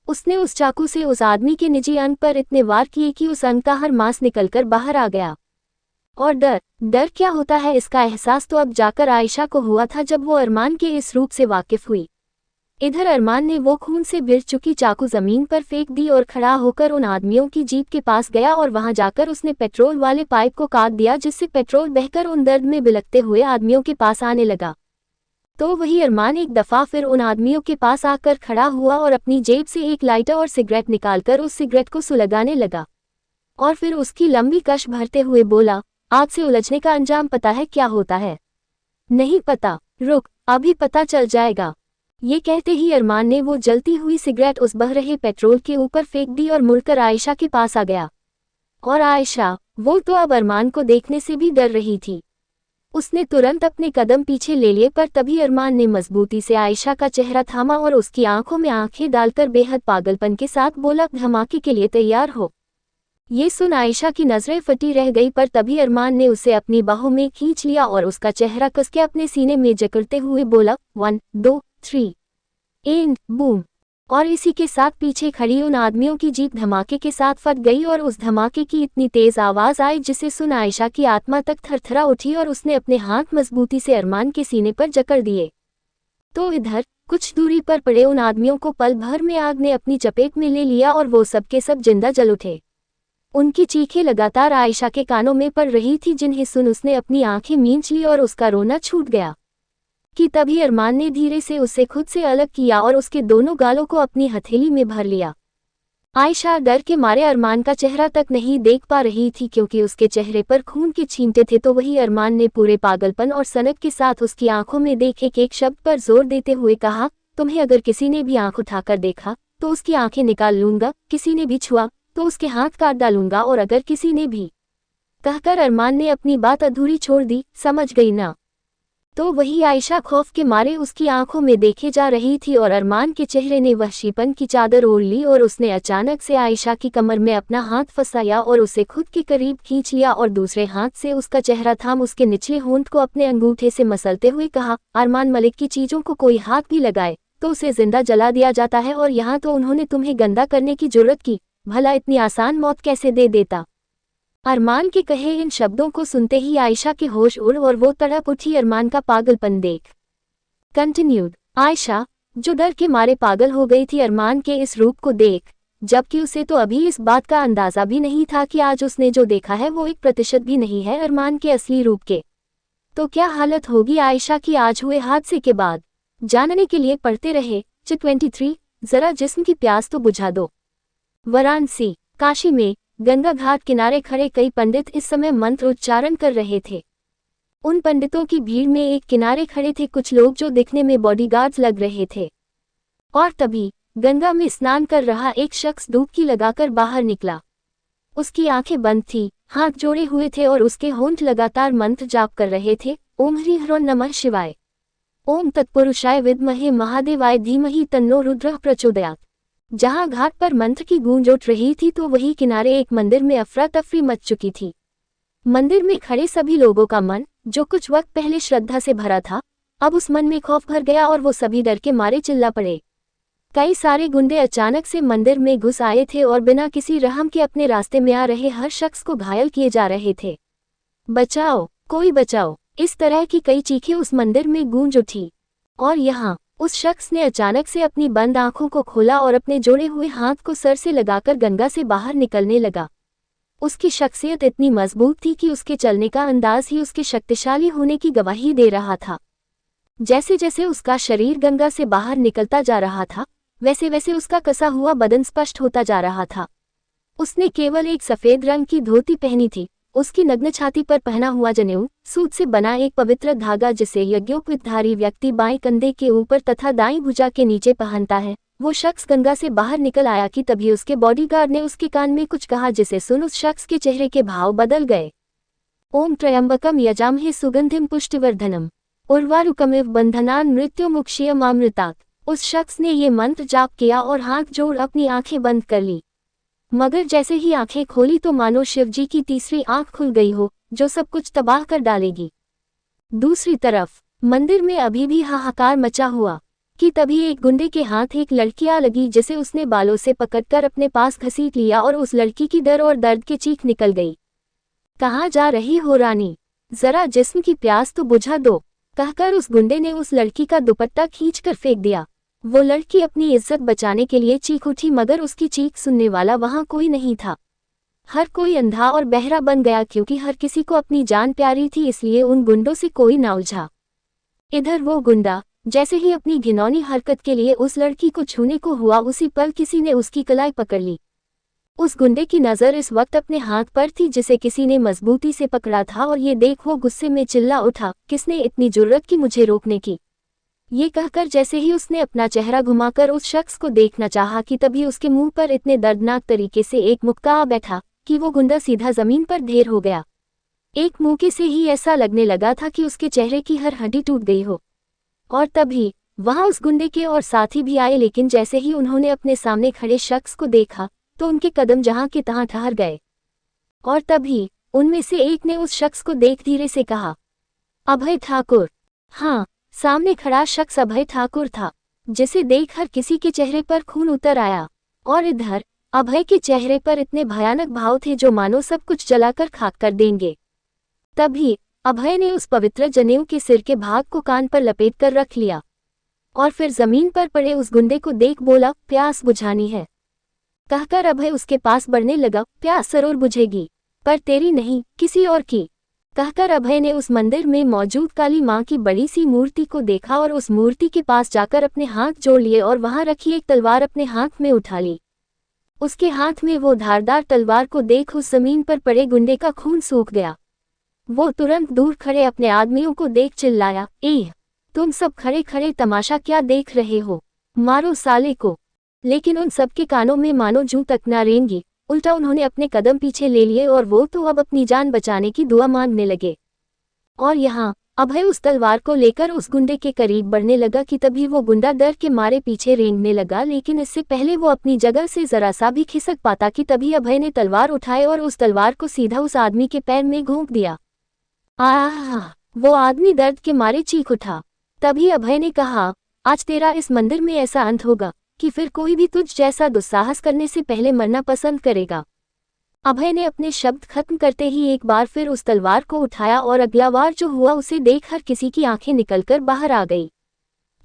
उसने उस चाकू से उस आदमी के निजी अंग पर इतने वार किए कि उस अंग का हर मांस निकलकर बाहर आ गया। और डर क्या होता है, इसका एहसास तो अब जाकर आयशा को हुआ था जब वो अरमान के इस रूप से वाकिफ हुई। इधर अरमान ने वो खून से भिड़ चुकी चाकू जमीन पर फेंक दी और खड़ा होकर उन आदमियों की जीप के पास गया और वहां जाकर उसने पेट्रोल वाले पाइप को काट दिया, जिससे पेट्रोल बहकर उन दर्द में बिलखते हुए आदमियों के पास आने लगा। तो वही अरमान एक दफा फिर उन आदमियों के पास आकर खड़ा हुआ और अपनी जेब से एक लाइटर और सिगरेट निकालकर उस सिगरेट को सुलगाने लगा और फिर उसकी लंबी कश भरते हुए बोला, आग से उलझने का अंजाम पता है क्या होता है? नहीं पता, रुक अभी पता चल जाएगा। ये कहते ही अरमान ने वो जलती हुई सिगरेट उस बह रहे पेट्रोल के ऊपर फेंक दी और मुड़कर आयशा के पास आ गया। और आयशा, वो तो अब अरमान को देखने से भी डर रही थी। उसने तुरंत अपने कदम पीछे ले लिए, पर तभी अरमान ने मजबूती से आयशा का चेहरा थामा और उसकी आंखों में आंखें डालकर बेहद पागलपन के साथ बोला, धमाके के लिए तैयार हो। ये सुन आयशा की नजरें फटी रह गई, पर तभी अरमान ने उसे अपनी बाहों में खींच लिया और उसका चेहरा कसके अपने सीने में जकड़ते हुए बोला, 1 2 3 एंड बूम। और इसी के साथ पीछे खड़ी उन आदमियों की जीप धमाके के साथ फट गई और उस धमाके की इतनी तेज आवाज आई जिसे सुन आयशा की आत्मा तक थरथरा उठी और उसने अपने हाथ मजबूती से अरमान के सीने पर जकड़ दिए। तो इधर कुछ दूरी पर पड़े उन आदमियों को पल भर में आग ने अपनी चपेट में ले लिया और वो सबके सब जिंदा जल उठे। उनकी चीखें लगातार आयशा के कानों में पड़ रही थी, जिन्हें सुन उसने अपनी आंखें मींच ली और उसका रोना छूट गया। कि तभी अरमान ने धीरे से उसे खुद से अलग किया और उसके दोनों गालों को अपनी हथेली में भर लिया। आयशा डर के मारे अरमान का चेहरा तक नहीं देख पा रही थी, क्योंकि उसके चेहरे पर खून के छींटे थे। तो वही अरमान ने पूरे पागलपन और सनक के साथ उसकी आंखों में देखे एक शब्द पर जोर देते हुए कहा, तुम्हें अगर किसी ने भी आंख उठाकर देखा तो उसकी आंखें निकाल लूंगा, किसी ने भी छुआ तो उसके हाथ काट डालूंगा, और अगर किसी ने भी। कहकर अरमान ने अपनी बात अधूरी छोड़ दी, समझ गई ना? तो वही आयशा खौफ के मारे उसकी आंखों में देखे जा रही थी और अरमान के चेहरे ने वहशीपन की चादर ओढ़ ली और उसने अचानक से आयशा की कमर में अपना हाथ फंसाया और उसे खुद के करीब खींच लिया और दूसरे हाथ से उसका चेहरा थाम उसके निचले होंठ को अपने अंगूठे से मसलते हुए कहा, अरमान मलिक की चीजों को कोई हाथ भी लगाए तो उसे जिंदा जला दिया जाता है, और यहाँ तो उन्होंने तुम्हें गंदा करने की जुर्रत की, भला इतनी आसान मौत कैसे दे देता। अरमान के कहे इन शब्दों को सुनते ही आयशा के होश उड़ और वो तड़प उठी अरमान का पागलपन देख। कंटिन्यूड। आयशा, जो डर के मारे पागल हो गई थी अरमान के इस रूप को देख, जबकि उसे तो अभी इस बात का अंदाजा भी नहीं था कि आज उसने जो देखा है वो 1% भी नहीं है अरमान के असली रूप के। तो क्या हालत होगी आयशा की आज हुए हादसे के बाद? जानने के लिए पढ़ते रहे च 23, जरा जिस्म की प्यास तो बुझा दो। वाराणसी। काशी में गंगा घाट किनारे खड़े कई पंडित इस समय मंत्र उच्चारण कर रहे थे। उन पंडितों की भीड़ में एक किनारे खड़े थे कुछ लोग जो दिखने में बॉडीगार्ड्स लग रहे थे। और तभी गंगा में स्नान कर रहा एक शख्स डुबकी लगाकर बाहर निकला। उसकी आंखें बंद थी, हाथ जोड़े हुए थे और उसके होंठ लगातार मंत्र जाप कर रहे थे। ओम ह्रीं ह्रों नमः शिवाय, ओम तत्पुरुषाय विद्महे महादेवाय धीमहि तन्नो रुद्रः प्रचोदयात्। जहां घाट पर मंत्र की गूंज उठ रही थी तो वहीं किनारे एक मंदिर में अफरा तफरी मच चुकी थी। मंदिर में खड़े सभी लोगों का मन, जो कुछ वक्त पहले श्रद्धा से भरा था, अब उस मन में खौफ भर गया और वो सभी डर के मारे चिल्ला पड़े। कई सारे गुंडे अचानक से मंदिर में घुस आए थे और बिना किसी रहम के अपने रास्ते में आ रहे हर शख्स को घायल किए जा रहे थे। बचाओ, कोई बचाओ, इस तरह की कई चीखें उस मंदिर में गूंज उठी। और यहाँ उस शख्स ने अचानक से अपनी बंद आंखों को खोला और अपने जोड़े हुए हाथ को सर से लगाकर गंगा से बाहर निकलने लगा। उसकी शख्सियत इतनी मजबूत थी कि उसके चलने का अंदाज ही उसके शक्तिशाली होने की गवाही दे रहा था। जैसे जैसे उसका शरीर गंगा से बाहर निकलता जा रहा था, वैसे वैसे उसका कसा हुआ बदन स्पष्ट होता जा रहा था। उसने केवल एक सफेद रंग की धोती पहनी थी। उसकी नग्न छाती पर पहना हुआ जनेऊ, सूत से बना एक पवित्र धागा जिसे यज्ञोपवीतधारी व्यक्ति बाएं कंधे के ऊपर तथा दाईं भुजा के नीचे पहनता है, वो शख्स गंगा से बाहर निकल आया कि तभी उसके बॉडीगार्ड ने उसके कान में कुछ कहा जिसे सुन उस शख्स के चेहरे के भाव बदल गए। ओम त्र्यंबकम यजामहे सुगंधिम पुष्टिवर्धनम उर्वारुकमिव बंधनान मृत्युमुक्षीयमामृतात्। उस शख्स ने ये मंत्र जाप किया और हाथ जोड़ अपनी आंखें बंद कर ली। मगर जैसे ही आंखें खोली तो मानो शिवजी की तीसरी आंख खुल गई हो, जो सब कुछ तबाह कर डालेगी। दूसरी तरफ मंदिर में अभी भी हाहाकार मचा हुआ कि तभी एक गुंडे के हाथ एक लड़की आ लगी जिसे उसने बालों से पकड़कर अपने पास घसीट लिया और उस लड़की की डर और दर्द की चीख निकल गई। कहाँ जा रही हो रानी, जरा जिस्म की प्यास तो बुझा दो, कहकर उस गुंडे ने उस लड़की का दुपट्टा खींचकर फेंक दिया। वो लड़की अपनी इज्जत बचाने के लिए चीख उठी मगर उसकी चीख सुनने वाला वहां कोई नहीं था। हर कोई अंधा और बहरा बन गया क्योंकि हर किसी को अपनी जान प्यारी थी, इसलिए उन गुंडों से कोई ना उलझा। इधर वो गुंडा जैसे ही अपनी घिनौनी हरकत के लिए उस लड़की को छूने को हुआ, उसी पल किसी ने उसकी कलाई पकड़ ली। उस गुंडे की नज़र इस वक्त अपने हाथ पर थी जिसे किसी ने मजबूती से पकड़ा था और ये देख वो गुस्से में चिल्ला उठा, किसने इतनी जुर्रत की मुझे रोकने की। ये कहकर जैसे ही उसने अपना चेहरा घुमाकर उस शख्स को देखना चाहा कि तभी उसके मुंह पर इतने दर्दनाक तरीके से एक मुक्का आ बैठा कि वो गुंडा सीधा जमीन पर ढेर हो गया। एक मुक्के से ही ऐसा लगने लगा था कि उसके चेहरे की हर हड्डी टूट गई हो। और तभी वहां उस गुंडे के और साथी भी आए, लेकिन जैसे ही उन्होंने अपने सामने खड़े शख्स को देखा तो उनके कदम जहां के तहां ठहर गए। और तभी उनमें से एक ने उस शख्स को देख धीरे से कहा, अभय ठाकुर। हाँ, सामने खड़ा शख्स अभय ठाकुर था, जिसे देख हर किसी के चेहरे पर खून उतर आया। और इधर अभय के चेहरे पर इतने भयानक भाव थे जो मानो सब कुछ जलाकर खाक कर देंगे। तभी अभय ने उस पवित्र जनेऊ के सिर के भाग को कान पर लपेट कर रख लिया और फिर जमीन पर पड़े उस गुंडे को देख बोला, प्यास बुझानी है। कहकर अभय उसके पास बढ़ने लगा। प्यास जरूर बुझेगी, पर तेरी नहीं, किसी और की। कहकर अभय ने उस मंदिर में मौजूद काली मां की बड़ी सी मूर्ति को देखा और उस मूर्ति के पास जाकर अपने हाथ जोड़ लिए और वहां रखी एक तलवार अपने हाथ में उठा ली। उसके हाथ में वो धारदार तलवार को देख उस जमीन पर पड़े गुंडे का खून सूख गया। वो तुरंत दूर खड़े अपने आदमियों को देख चिल्लाया, एह, तुम सब खड़े खड़े तमाशा क्या देख रहे हो, मारो साले को। लेकिन उन सबके कानों में मानो जूं तक ना रेंगी, उल्टा उन्होंने अपने कदम पीछे ले लिए और वो तो अब अपनी जान बचाने की दुआ मांगने लगे। और यहाँ अभय उस तलवार को लेकर उस गुंडे के करीब बढ़ने लगा कि तभी वो गुंडा डर के मारे पीछे रेंगने लगा, लेकिन इससे पहले वो अपनी जगह से जरा सा भी खिसक पाता कि तभी अभय ने तलवार उठाए और उस तलवार को सीधा उस आदमी के पैर में घोंप दिया। आह! वो आदमी दर्द के मारे चीख उठा। तभी अभय ने कहा, आज तेरा इस मंदिर में ऐसा अंत होगा कि फिर कोई भी तुझ जैसा दुस्साहस करने से पहले मरना पसंद करेगा। अभय ने अपने शब्द खत्म करते ही एक बार फिर उस तलवार को उठाया और अगला वार जो हुआ उसे देख हर किसी की आंखें निकलकर बाहर आ गई,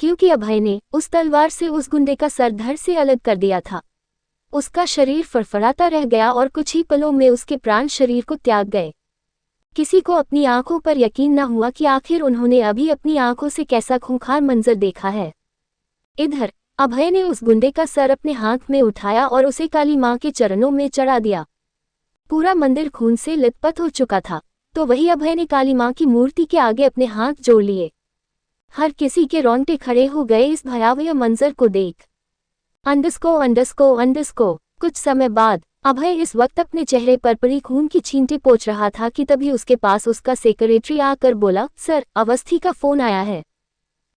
क्योंकि अभय ने उस तलवार से उस गुंडे का सर धड़ से अलग कर दिया था। उसका शरीर फड़फड़ाता रह गया और कुछ ही पलों में उसके प्राण शरीर को त्याग गए। किसी को अपनी आंखों पर यकीन न हुआ कि आखिर उन्होंने अभी अपनी आंखों से कैसा खूंखार मंजर देखा है। इधर अभय ने उस गुंडे का सर अपने हाथ में उठाया और उसे काली मां के चरणों में चढ़ा दिया। पूरा मंदिर खून से लथपथ हो चुका था। तो वही अभय ने काली मां की मूर्ति के आगे अपने हाथ जोड़ लिए। हर किसी के रोंगटे खड़े हो गए इस भयावह मंजर को देख। अंडस्को कुछ समय बाद अभय इस वक्त अपने चेहरे पर पड़ी खून की छींटे पोंछ रहा था कि तभी उसके पास उसका सेक्रेटरी आकर बोला, सर, अवस्थी का फोन आया है।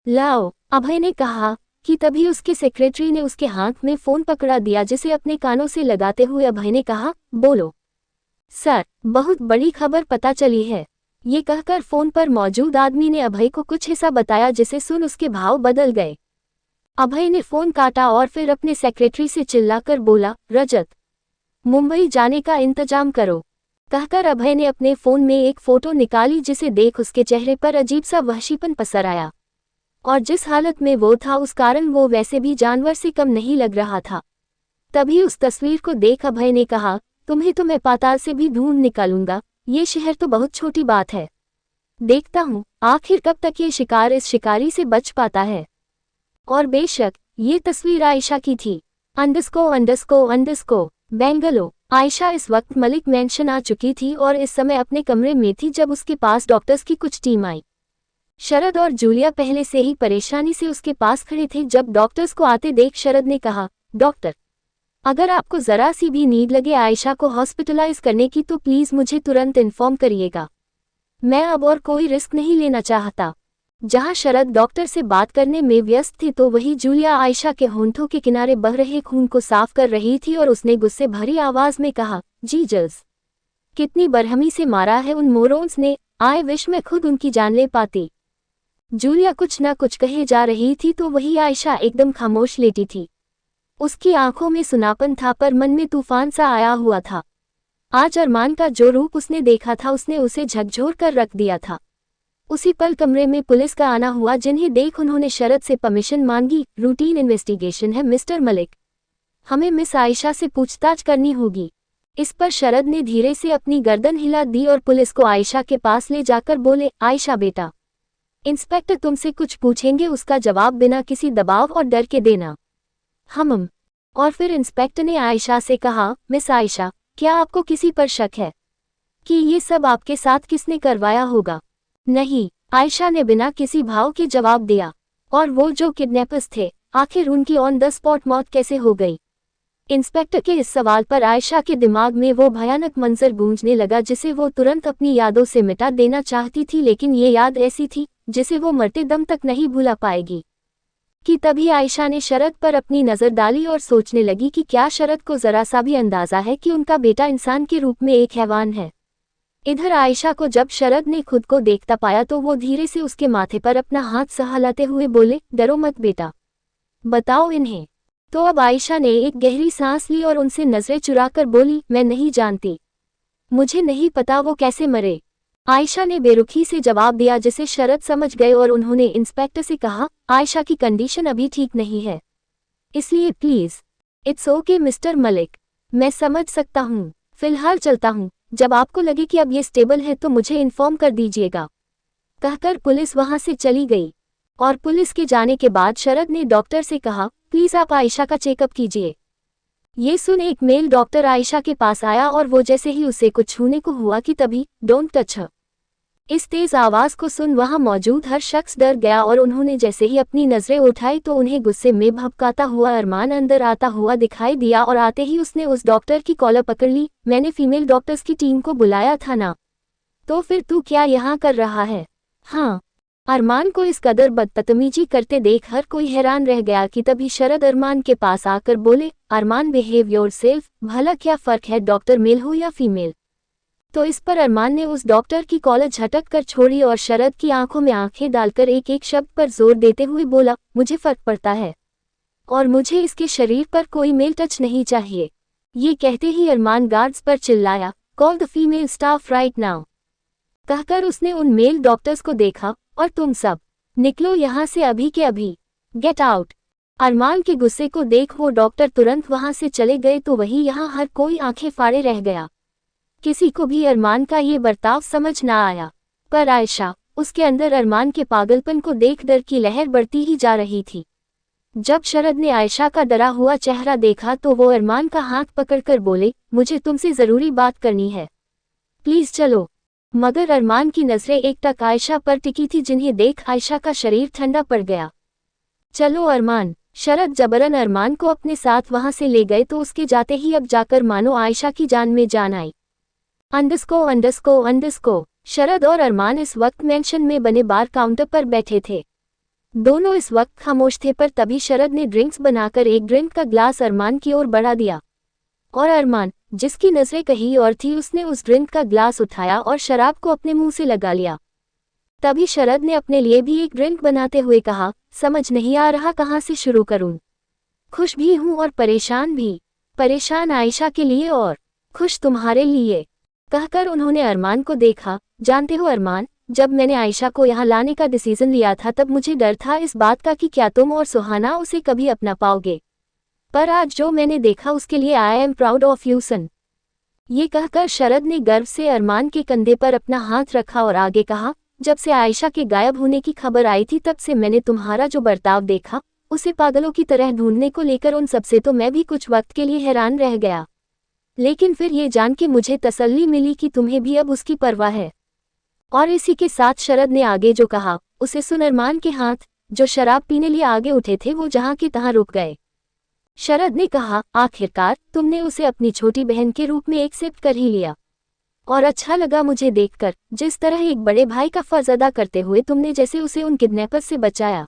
लाओ, अभय ने कहा कि तभी उसके सेक्रेटरी ने उसके हाथ में फोन पकड़ा दिया, जिसे अपने कानों से लगाते हुए अभय ने कहा, बोलो। सर, बहुत बड़ी खबर पता चली है। ये कहकर फोन पर मौजूद आदमी ने अभय को कुछ हिस्सा बताया, जिसे सुन उसके भाव बदल गए। अभय ने फोन काटा और फिर अपने सेक्रेटरी से चिल्लाकर बोला, रजत, मुंबई जाने का इंतजाम करो। कहकर अभय ने अपने फोन में एक फोटो निकाली, जिसे देख उसके चेहरे पर अजीब सा वहशीपन पसर आया और जिस हालत में वो था उस कारण वो वैसे भी जानवर से कम नहीं लग रहा था। तभी उस तस्वीर को देख अभय ने कहा, तुम्हें तो मैं पाताल से भी ढूंढ निकालूंगा। ये शहर तो बहुत छोटी बात है। देखता हूँ आखिर कब तक ये शिकार इस शिकारी से बच पाता है। और बेशक ये तस्वीर आयशा की थी। अंडस्को बेंगलो। आयशा इस वक्त मलिक मैंशन आ चुकी थी और इस समय अपने कमरे में थी जब उसके पास डॉक्टर्स की कुछ टीम आई। शरद और जूलिया पहले से ही परेशानी से उसके पास खड़े थे। जब डॉक्टर्स को आते देख शरद ने कहा, डॉक्टर, अगर आपको जरा सी भी नीड लगे आयशा को हॉस्पिटलाइज करने की तो प्लीज मुझे तुरंत इन्फॉर्म करिएगा। मैं अब और कोई रिस्क नहीं लेना चाहता। जहां शरद डॉक्टर से बात करने में व्यस्त थी तो वही जूलिया आयशा के होंठों के किनारे बह रहे खून को साफ कर रही थी और उसने गुस्से भरी आवाज में कहा, जीजस, कितनी बरहमी से मारा है उन मोरोन्स ने। आय विश में खुद उनकी जान ले पाती। जूलिया कुछ न कुछ कहे जा रही थी तो वही आयशा एकदम खामोश लेटी थी। उसकी आंखों में सुनापन था पर मन में तूफान सा आया हुआ था। आज अरमान का जो रूप उसने देखा था उसने उसे झकझोर कर रख दिया था। उसी पल कमरे में पुलिस का आना हुआ, जिन्हें देख उन्होंने शरद से परमिशन मांगी। रूटीन इन्वेस्टिगेशन है मिस्टर मलिक, हमें मिस आयशा से पूछताछ करनी होगी। इस पर शरद ने धीरे से अपनी गर्दन हिला दी और पुलिस को आयशा के पास ले जाकर बोले, आयशा बेटा, इंस्पेक्टर तुमसे कुछ पूछेंगे, उसका जवाब बिना किसी दबाव और डर के देना। हम। और फिर इंस्पेक्टर ने आयशा से कहा, मिस आयशा, क्या आपको किसी पर शक है कि ये सब आपके साथ किसने करवाया होगा? नहीं, आयशा ने बिना किसी भाव के जवाब दिया। और वो जो किडनैपर्स थे, आखिर उनकी ऑन द स्पॉट मौत कैसे हो गई? इंस्पेक्टर के इस सवाल पर आयशा के दिमाग में वो भयानक मंजर गूंजने लगा जिसे वो तुरंत अपनी यादों से मिटा देना चाहती थी, लेकिन ये याद ऐसी थी जिसे वो मरते दम तक नहीं भुला पाएगी। कि तभी आयशा ने शरद पर अपनी नज़र डाली और सोचने लगी कि क्या शरद को जरा सा भी अंदाजा है कि उनका बेटा इंसान के रूप में एक हैवान है। इधर आयशा को जब शरद ने खुद को देखता पाया तो वो धीरे से उसके माथे पर अपना हाथ सहलाते हुए बोले, डरो मत बेटा, बताओ इन्हें। तो अब आयशा ने एक गहरी सांस ली और उनसे नजरें चुराकर बोली, मैं नहीं जानती, मुझे नहीं पता वो कैसे मरे। आयशा ने बेरुखी से जवाब दिया, जिसे शरद समझ गए और उन्होंने इंस्पेक्टर से कहा, आयशा की कंडीशन अभी ठीक नहीं है, इसलिए please. It's okay mister Malik, मैं समझ सकता हूँ, फिलहाल चलता हूँ। जब आपको लगे कि अब ये स्टेबल है तो मुझे इन्फॉर्म कर दीजिएगा। कहकर पुलिस वहां से चली गई। और पुलिस के जाने के बाद शरद ने डॉक्टर से कहा, प्लीज आप आयशा का चेकअप कीजिए। ये सुन एक मेल डॉक्टर आयशा के पास आया और वो जैसे ही उसे कुछ छूने को हुआ कि तभी, डोंट टच हर। इस तेज आवाज को सुन वहां मौजूद हर शख्स डर गया और उन्होंने जैसे ही अपनी नजरें उठाई तो उन्हें गुस्से में भभकाता हुआ अरमान अंदर आता हुआ दिखाई दिया और आते ही उसने उस डॉक्टर की कॉलर पकड़ ली। मैंने फीमेल डॉक्टर्स की टीम को बुलाया था ना, तो फिर तू क्या यहाँ कर रहा है? हाँ। अरमान को इस कदर बदतमीजी करते देख हर कोई हैरान रह गया कि तभी शरद अरमान के पास आकर बोले, अरमान बिहेव योरसेल्फ, भला क्या फर्क है डॉक्टर मेल हो या फीमेल? तो इस पर अरमान ने उस डॉक्टर की कॉलर झटक कर छोड़ी और शरद की आंखों में आंखें डालकर एक एक शब्द पर जोर देते हुए बोला, मुझे फर्क पड़ता है और मुझे इसके शरीर पर कोई मेल टच नहीं चाहिए। ये कहते ही अरमान गार्ड्स पर चिल्लाया, call the female staff right now. कहकर उसने उन मेल डॉक्टर्स को देखा, और तुम सब निकलो यहाँ से अभी के अभी, गेट आउट। अरमान के गुस्से को देख वो डॉक्टर तुरंत वहां से चले गए तो वही यहाँ हर कोई आंखें फाड़े रह गया। किसी को भी अरमान का ये बर्ताव समझ ना आया, पर आयशा, उसके अंदर अरमान के पागलपन को देख डर की लहर बढ़ती ही जा रही थी। जब शरद ने आयशा का डरा हुआ चेहरा देखा तो वो अरमान का हाथ पकड़कर बोले, मुझे तुमसे जरूरी बात करनी है, प्लीज चलो। मगर अरमान की नजरें एकटक आयशा पर टिकी थी, जिन्हें देख आयशा का शरीर ठंडा पड़ गया। चलो अरमान। शरद जबरन अरमान को अपने साथ वहां से ले गए तो उसके जाते ही अब जाकर मानो आयशा की जान में जान आई। अंडस्को। शरद और अरमान इस वक्त मेंशन में बने बार काउंटर पर बैठे थे। दोनों इस वक्त खामोश थे, पर तभी शरद ने ड्रिंक्स बनाकर एक ड्रिंक का ग्लास अरमान की ओर बढ़ा दिया और अरमान, जिसकी नजरें कहीं और थी, उसने उस ड्रिंक का ग्लास उठाया और शराब को अपने मुंह से लगा लिया। तभी शरद ने अपने लिए भी एक ड्रिंक बनाते हुए कहा, समझ नहीं आ रहा कहाँ से शुरू करूं। खुश भी हूं और परेशान भी। परेशान आयशा के लिए और खुश तुम्हारे लिए। कहकर उन्होंने अरमान को देखा। जानते हो अरमान, जब मैंने आयशा को यहाँ लाने का डिसीजन लिया था तब मुझे डर था इस बात का कि क्या तुम और सुहाना उसे कभी अपना पाओगे, पर आज जो मैंने देखा उसके लिए I am proud of you son. ये कहकर शरद ने गर्व से अरमान के कंधे पर अपना हाथ रखा और आगे कहा, जब से आयशा के गायब होने की खबर आई थी तब से मैंने तुम्हारा जो बर्ताव देखा, उसे पागलों की तरह ढूंढने को लेकर उन सबसे तो मैं भी कुछ वक्त के लिए हैरान रह गया, लेकिन फिर ये जान के मुझे तसल्ली मिली कि तुम्हें भी अब उसकी परवाह है। और इसी के साथ शरद ने आगे जो कहा उसे सुन अरमान के हाथ, जो शराब पीने लिए आगे उठे थे, वो जहां के तहां रुक गए। शरद ने कहा, आखिरकार तुमने उसे अपनी छोटी बहन के रूप में एक्सेप्ट कर ही लिया, और अच्छा लगा मुझे देखकर जिस तरह एक बड़े भाई का फर्ज अदा करते हुए तुमने जैसे उसे उन किडनैपर्स से बचाया।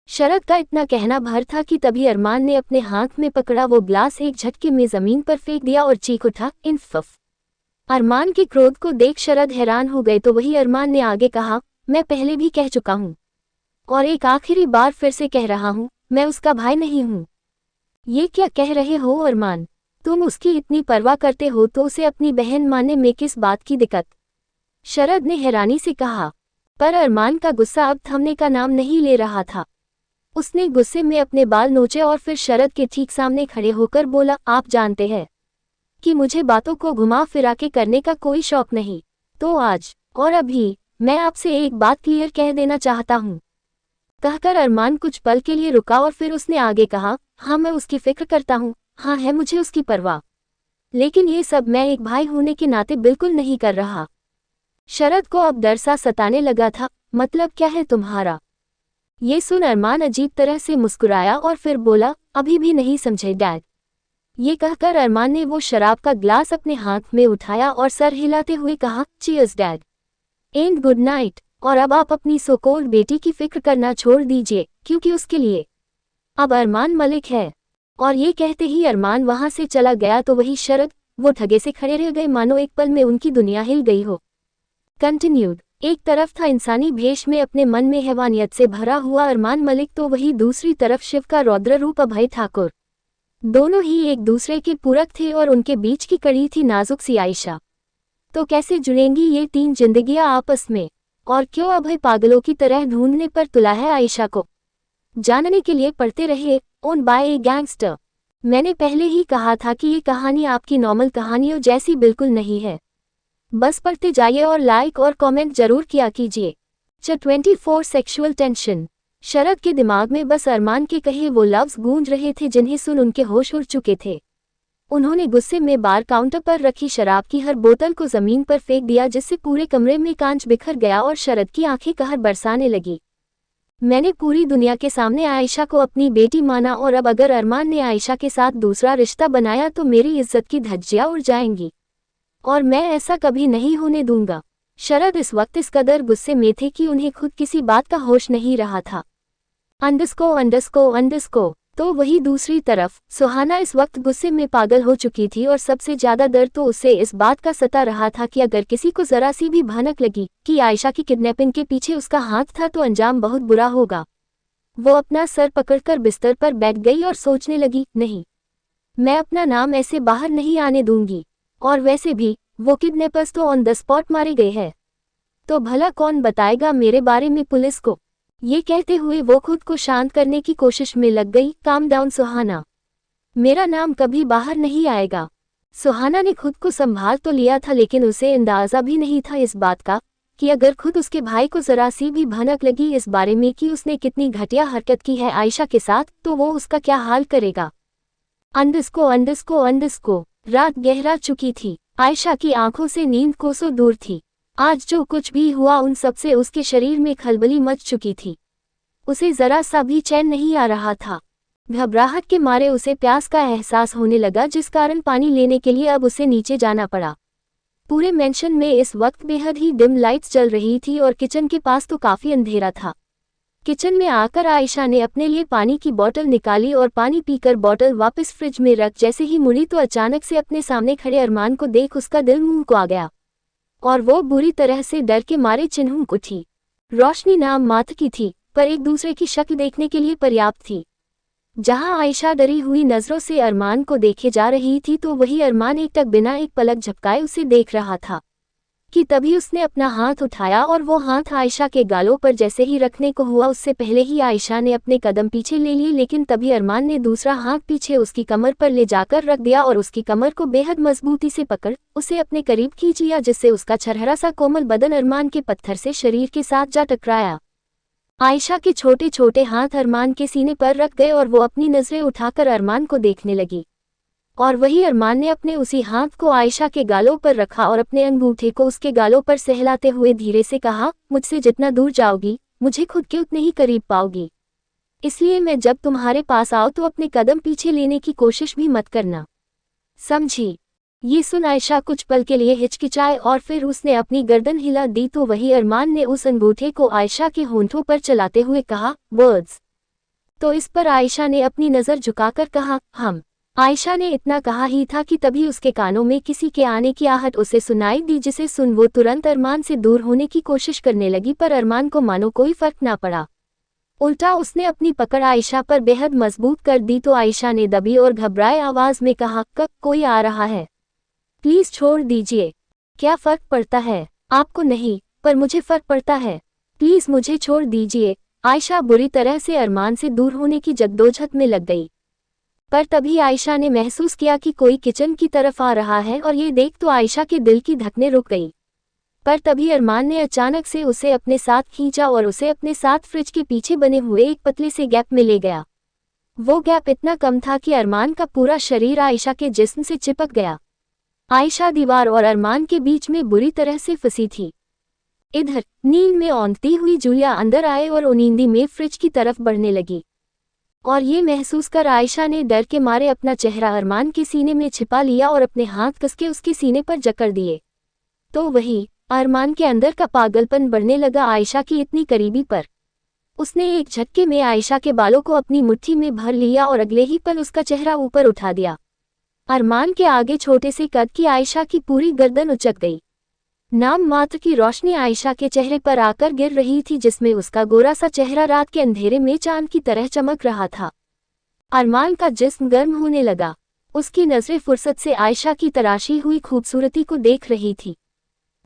शरद का इतना कहना भर था कि तभी अरमान ने अपने हाथ में पकड़ा वो ग्लास एक झटके में जमीन पर फेंक दिया और चीख उठा, इन्फफ। अरमान के क्रोध को देख शरद हैरान हो गए तो वही अरमान ने आगे कहा, मैं पहले भी कह चुका हूँ और एक आखिरी बार फिर से कह रहा हूँ, मैं उसका भाई नहीं हूँ। ये क्या कह रहे हो अरमान? तुम उसकी इतनी परवाह करते हो तो उसे अपनी बहन मानने में किस बात की दिक्कत? शरद ने हैरानी से कहा। पर अरमान का गुस्सा अब थमने का नाम नहीं ले रहा था। उसने गुस्से में अपने बाल नोचे और फिर शरद के ठीक सामने खड़े होकर बोला, आप जानते हैं कि मुझे बातों को घुमा फिरा के करने का कोई शौक नहीं, तो आज और अभी मैं आपसे एक बात क्लियर कह देना चाहता हूँ। कहकर अरमान कुछ पल के लिए रुका और फिर उसने आगे कहा, हाँ मैं उसकी फिक्र करता हूँ, हाँ है मुझे उसकी परवाह, लेकिन ये सब मैं एक भाई होने के नाते बिल्कुल नहीं कर रहा। शरद को अब डर सा सताने लगा था। मतलब क्या है तुम्हारा? ये सुन अरमान अजीब तरह से मुस्कुराया और फिर बोला, अभी भी नहीं समझे डैड। ये कहकर अरमान ने वो शराब का ग्लास अपने हाथ में उठाया और सर हिलाते हुए कहा, cheers dad and good night. और अब आप अपनी सोकोल्ड बेटी की फिक्र करना छोड़ दीजिए, क्योंकि उसके लिए अब अरमान मलिक है। और ये कहते ही अरमान वहां से चला गया तो वही शरद, वो ठगे से खड़े रह गए मानो एक पल में उनकी दुनिया हिल गई हो। कंटिन्यूड। एक तरफ था इंसानी भेष में अपने मन में हैवानियत से भरा हुआ अरमान मलिक, तो वही दूसरी तरफ शिव का रौद्र रूप अभय ठाकुर। दोनों ही एक दूसरे के पूरक थे और उनके बीच की कड़ी थी नाजुक सी आयशा। तो कैसे जुड़ेंगी ये तीन जिंदगियां आपस में, और क्यों अभय पागलों की तरह ढूंढने पर तुला है आयशा को? जानने के लिए पढ़ते रहे ओन बाय ए गैंगस्टर। मैंने पहले ही कहा था कि ये कहानी आपकी नॉर्मल कहानियों जैसी बिल्कुल नहीं है। बस पढ़ते जाइए और लाइक और कमेंट जरूर किया कीजिए। 24 सेक्सुअल टेंशन। शरद के दिमाग में बस अरमान के कहे वो लफ्ज गूंज रहे थे जिन्हें सुन उनके होश उड़ चुके थे। उन्होंने गुस्से में बार काउंटर पर रखी शराब की हर बोतल को जमीन पर फेंक दिया, जिससे पूरे कमरे में कांच बिखर गया और शरद की आंखें कहर बरसाने लगी। मैंने पूरी दुनिया के सामने आयशा को अपनी बेटी माना और अब अगर अरमान ने आयशा के साथ दूसरा रिश्ता बनाया तो मेरी इज्जत की धज्जियां उड़ जाएंगी, और मैं ऐसा कभी नहीं होने दूंगा। शरद इस वक्त इस कदर गुस्से में थे कि उन्हें खुद किसी बात का होश नहीं रहा था। अंडस्को। तो वही दूसरी तरफ सुहाना इस वक्त गुस्से में पागल हो चुकी थी और सबसे ज्यादा डर तो उसे इस बात का सता रहा था कि अगर किसी को जरा सी भी भनक लगी कि आयशा की किडनैपिंग के पीछे उसका हाथ था तो अंजाम बहुत बुरा होगा। वो अपना सर पकड़कर बिस्तर पर बैठ गई और सोचने लगी, नहीं, मैं अपना नाम ऐसे बाहर नहीं आने दूंगी, और वैसे भी वो किडनैपर्स तो ऑन द स्पॉट मारे गए हैं, तो भला कौन बताएगा मेरे बारे में पुलिस को? ये कहते हुए वो खुद को शांत करने की कोशिश में लग गई। काम डाउन सुहाना, मेरा नाम कभी बाहर नहीं आएगा। सुहाना ने खुद को संभाल तो लिया था, लेकिन उसे अंदाजा भी नहीं था इस बात का कि अगर खुद उसके भाई को जरा सी भी भनक लगी इस बारे में कि उसने कितनी घटिया हरकत की है आयशा के साथ, तो वो उसका क्या हाल करेगा। अंडस्को रात गहरा चुकी थी। आयशा की आंखों से नींद कोसों दूर थी। आज जो कुछ भी हुआ उन सबसे उसके शरीर में खलबली मच चुकी थी। उसे जरा सा भी चैन नहीं आ रहा था। घबराहट के मारे उसे प्यास का एहसास होने लगा, जिस कारण पानी लेने के लिए अब उसे नीचे जाना पड़ा। पूरे मेंशन में इस वक्त बेहद ही डिम लाइट्स जल रही थी और किचन के पास तो काफी अंधेरा था। किचन में आकर आयशा ने अपने लिए पानी की बोतल निकाली और पानी पीकर बोतल वापस फ्रिज में रख जैसे ही मुड़ी तो अचानक से अपने सामने खड़े अरमान को देख उसका दिल मुंह को आ गया और वो बुरी तरह से डर के मारे चिन्हुक उठी। रोशनी नाम मात्र की थी, पर एक दूसरे की शक्ल देखने के लिए पर्याप्त थी। जहां आयशा डरी हुई नजरों से अरमान को देखे जा रही थी तो वही अरमान एकटक बिना एक पलक झपकाए उसे देख रहा था कि तभी उसने अपना हाथ उठाया और वो हाथ आयशा के गालों पर जैसे ही रखने को हुआ उससे पहले ही आयशा ने अपने कदम पीछे ले लिए, लेकिन तभी अरमान ने दूसरा हाथ पीछे उसकी कमर पर ले जाकर रख दिया और उसकी कमर को बेहद मजबूती से पकड़ उसे अपने करीब खींच लिया, जिससे उसका छरहरा सा कोमल बदन अरमान के पत्थर से शरीर के साथ जा टकराया। आयशा के छोटे छोटे हाथ अरमान के सीने पर रख गए और वो अपनी नजरें उठाकर अरमान को देखने लगी और वही अरमान ने अपने उसी हाथ को आयशा के गालों पर रखा और अपने अंगूठे को उसके गालों पर सहलाते हुए धीरे से कहा, मुझसे जितना दूर जाओगी मुझे खुद के उतने ही करीब पाओगी, इसलिए मैं जब तुम्हारे पास आओ तो अपने कदम पीछे लेने की कोशिश भी मत करना, समझी। ये सुन आयशा कुछ पल के लिए हिचकिचाए और फिर उसने अपनी गर्दन हिला दी तो वही अरमान ने उस अंगूठे को आयशा के होंठों पर चलाते हुए कहा, वर्ड्स। तो इस पर आयशा ने अपनी नज़र झुकाकर कहा, हम। आयशा ने इतना कहा ही था कि तभी उसके कानों में किसी के आने की आहट उसे सुनाई दी, जिसे सुन वो तुरंत अरमान से दूर होने की कोशिश करने लगी, पर अरमान को मानो कोई फर्क ना पड़ा। उल्टा उसने अपनी पकड़ आयशा पर बेहद मजबूत कर दी तो आयशा ने दबी और घबराए आवाज में कहा, कोई आ रहा है, प्लीज छोड़ दीजिए। क्या फर्क पड़ता है आपको? नहीं, पर मुझे फर्क पड़ता है, प्लीज मुझे छोड़ दीजिए। आयशा बुरी तरह से अरमान से दूर होने की जद्दोजहद में लग गई, पर तभी आयशा ने महसूस किया कि कोई किचन की तरफ आ रहा है और ये देख तो आयशा के दिल की धड़कनें रुक गई। पर तभी अरमान ने अचानक से उसे अपने साथ खींचा और उसे अपने साथ फ्रिज के पीछे बने हुए एक पतले से गैप में ले गया। वो गैप इतना कम था कि अरमान का पूरा शरीर आयशा के जिस्म से चिपक गया। आयशा दीवार और अरमान के बीच में बुरी तरह से फंसी थी। इधर नींद में औंधती हुई जूलिया अंदर आए और उनींदी में फ्रिज की तरफ बढ़ने लगी और ये महसूस कर आयशा ने डर के मारे अपना चेहरा अरमान के सीने में छिपा लिया और अपने हाथ कसके उसके सीने पर जकड़ दिए। तो वही अरमान के अंदर का पागलपन बढ़ने लगा आयशा की इतनी करीबी पर। उसने एक झटके में आयशा के बालों को अपनी मुट्ठी में भर लिया और अगले ही पल उसका चेहरा ऊपर उठा दिया। अरमान के आगे छोटे से कद की आयशा की पूरी गर्दन उचक गई। नाम मात्र की रोशनी आयशा के चेहरे पर आकर गिर रही थी, जिसमें उसका गोरा सा चेहरा रात के अंधेरे में चांद की तरह चमक रहा था। अरमान का जिस्म गर्म होने लगा। उसकी नजरें फुर्सत से आयशा की तराशी हुई खूबसूरती को देख रही थी।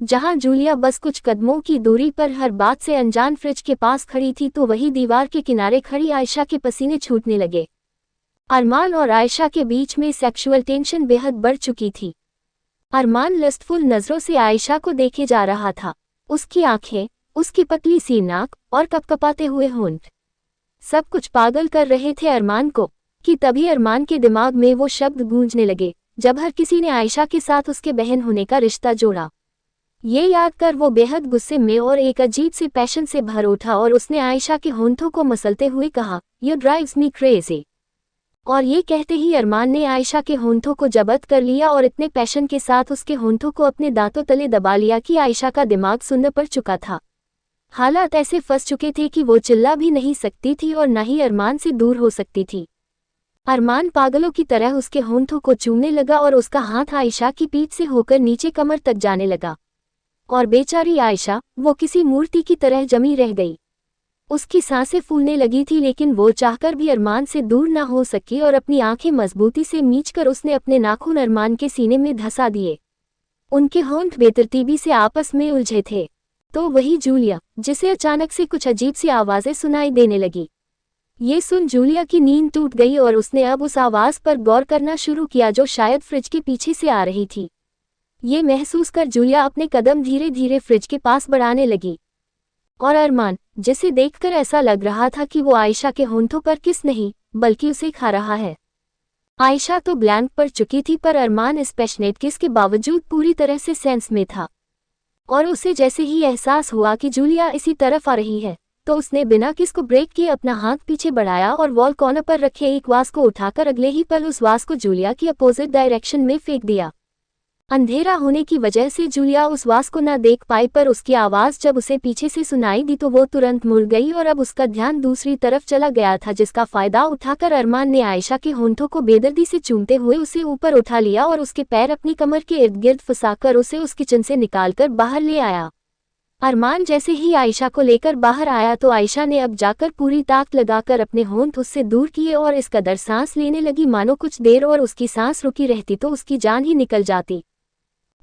जहां जूलिया बस कुछ कदमों की दूरी पर हर बात से अनजान फ्रिज के पास खड़ी थी, तो वही दीवार के किनारे खड़ी आयशा के पसीने छूटने लगे। अरमान और आयशा के बीच में सेक्सुअल टेंशन बेहद बढ़ चुकी थी। अरमान लस्टफुल नजरों से आयशा को देखे जा रहा था। उसकी आंखें, उसकी पतली सी नाक और कपकपाते हुए होंठ सब कुछ पागल कर रहे थे अरमान को। कि तभी अरमान के दिमाग में वो शब्द गूंजने लगे जब हर किसी ने आयशा के साथ उसके बहन होने का रिश्ता जोड़ा। ये याद कर वो बेहद गुस्से में और एक अजीब से पैशन से भर उठा और उसने आयशा के होंठों को मसलते हुए कहा, यू ड्राइव्स मी क्रेजी। और ये कहते ही अरमान ने आयशा के होंठों को जब्त कर लिया और इतने पैशन के साथ उसके होंठों को अपने दांतों तले दबा लिया कि आयशा का दिमाग सुन्न पड़ चुका था। हालात ऐसे फंस चुके थे कि वो चिल्ला भी नहीं सकती थी और न ही अरमान से दूर हो सकती थी। अरमान पागलों की तरह उसके होंठों को चूमने लगा और उसका हाथ आयशा की पीठ से होकर नीचे कमर तक जाने लगा और बेचारी आयशा वो किसी मूर्ति की तरह जमी रह गई। उसकी सांसें फूलने लगी थी, लेकिन वो चाहकर भी अरमान से दूर ना हो सकी और अपनी आंखें मजबूती से मींचकर उसने अपने नाखून अरमान के सीने में धंसा दिए। उनके होंठ बेतरतीबी से आपस में उलझे थे। तो वही जूलिया, जिसे अचानक से कुछ अजीब सी आवाजें सुनाई देने लगी। ये सुन जूलिया की नींद टूट गई और उसने अब उस आवाज पर गौर करना शुरू किया जो शायद फ्रिज के पीछे से आ रही थी। ये महसूस कर जूलिया अपने कदम धीरे धीरे फ्रिज के पास बढ़ाने लगी। और अरमान, जिसे देखकर ऐसा लग रहा था कि वो आयशा के होंठों पर किस नहीं बल्कि उसे खा रहा है। आयशा तो ब्लैंक पड़ चुकी थी, पर अरमान इस पैशनेट किस के बावजूद पूरी तरह से सेंस में था। और उसे जैसे ही एहसास हुआ कि जूलिया इसी तरफ आ रही है, तो उसने बिना किस को ब्रेक किए अपना हाथ पीछे बढ़ाया और वॉल कॉर्नर पर रखे एक वास को उठाकर अगले ही पल उस वास को जूलिया की अपोजिट डायरेक्शन में फेंक दिया। अंधेरा होने की वजह से जूलिया उस वास को न देख पाई, पर उसकी आवाज़ जब उसे पीछे से सुनाई दी तो वो तुरंत मुड़ गई और अब उसका ध्यान दूसरी तरफ चला गया था, जिसका फायदा उठाकर अरमान ने आयशा के होंठों को बेदर्दी से चूमते हुए उसे ऊपर उठा लिया और उसके पैर अपनी कमर के इर्द गिर्द फंसाकर उसे उस किचन से निकालकर बाहर ले आया। अरमान जैसे ही आयशा को लेकर बाहर आया तो आयशा ने अब जाकर पूरी ताकत लगाकर अपने होंठ उससे दूर किए और इस कदर सांस लेने लगी मानो कुछ देर और उसकी सांस रुकी रहती तो उसकी जान ही निकल जाती।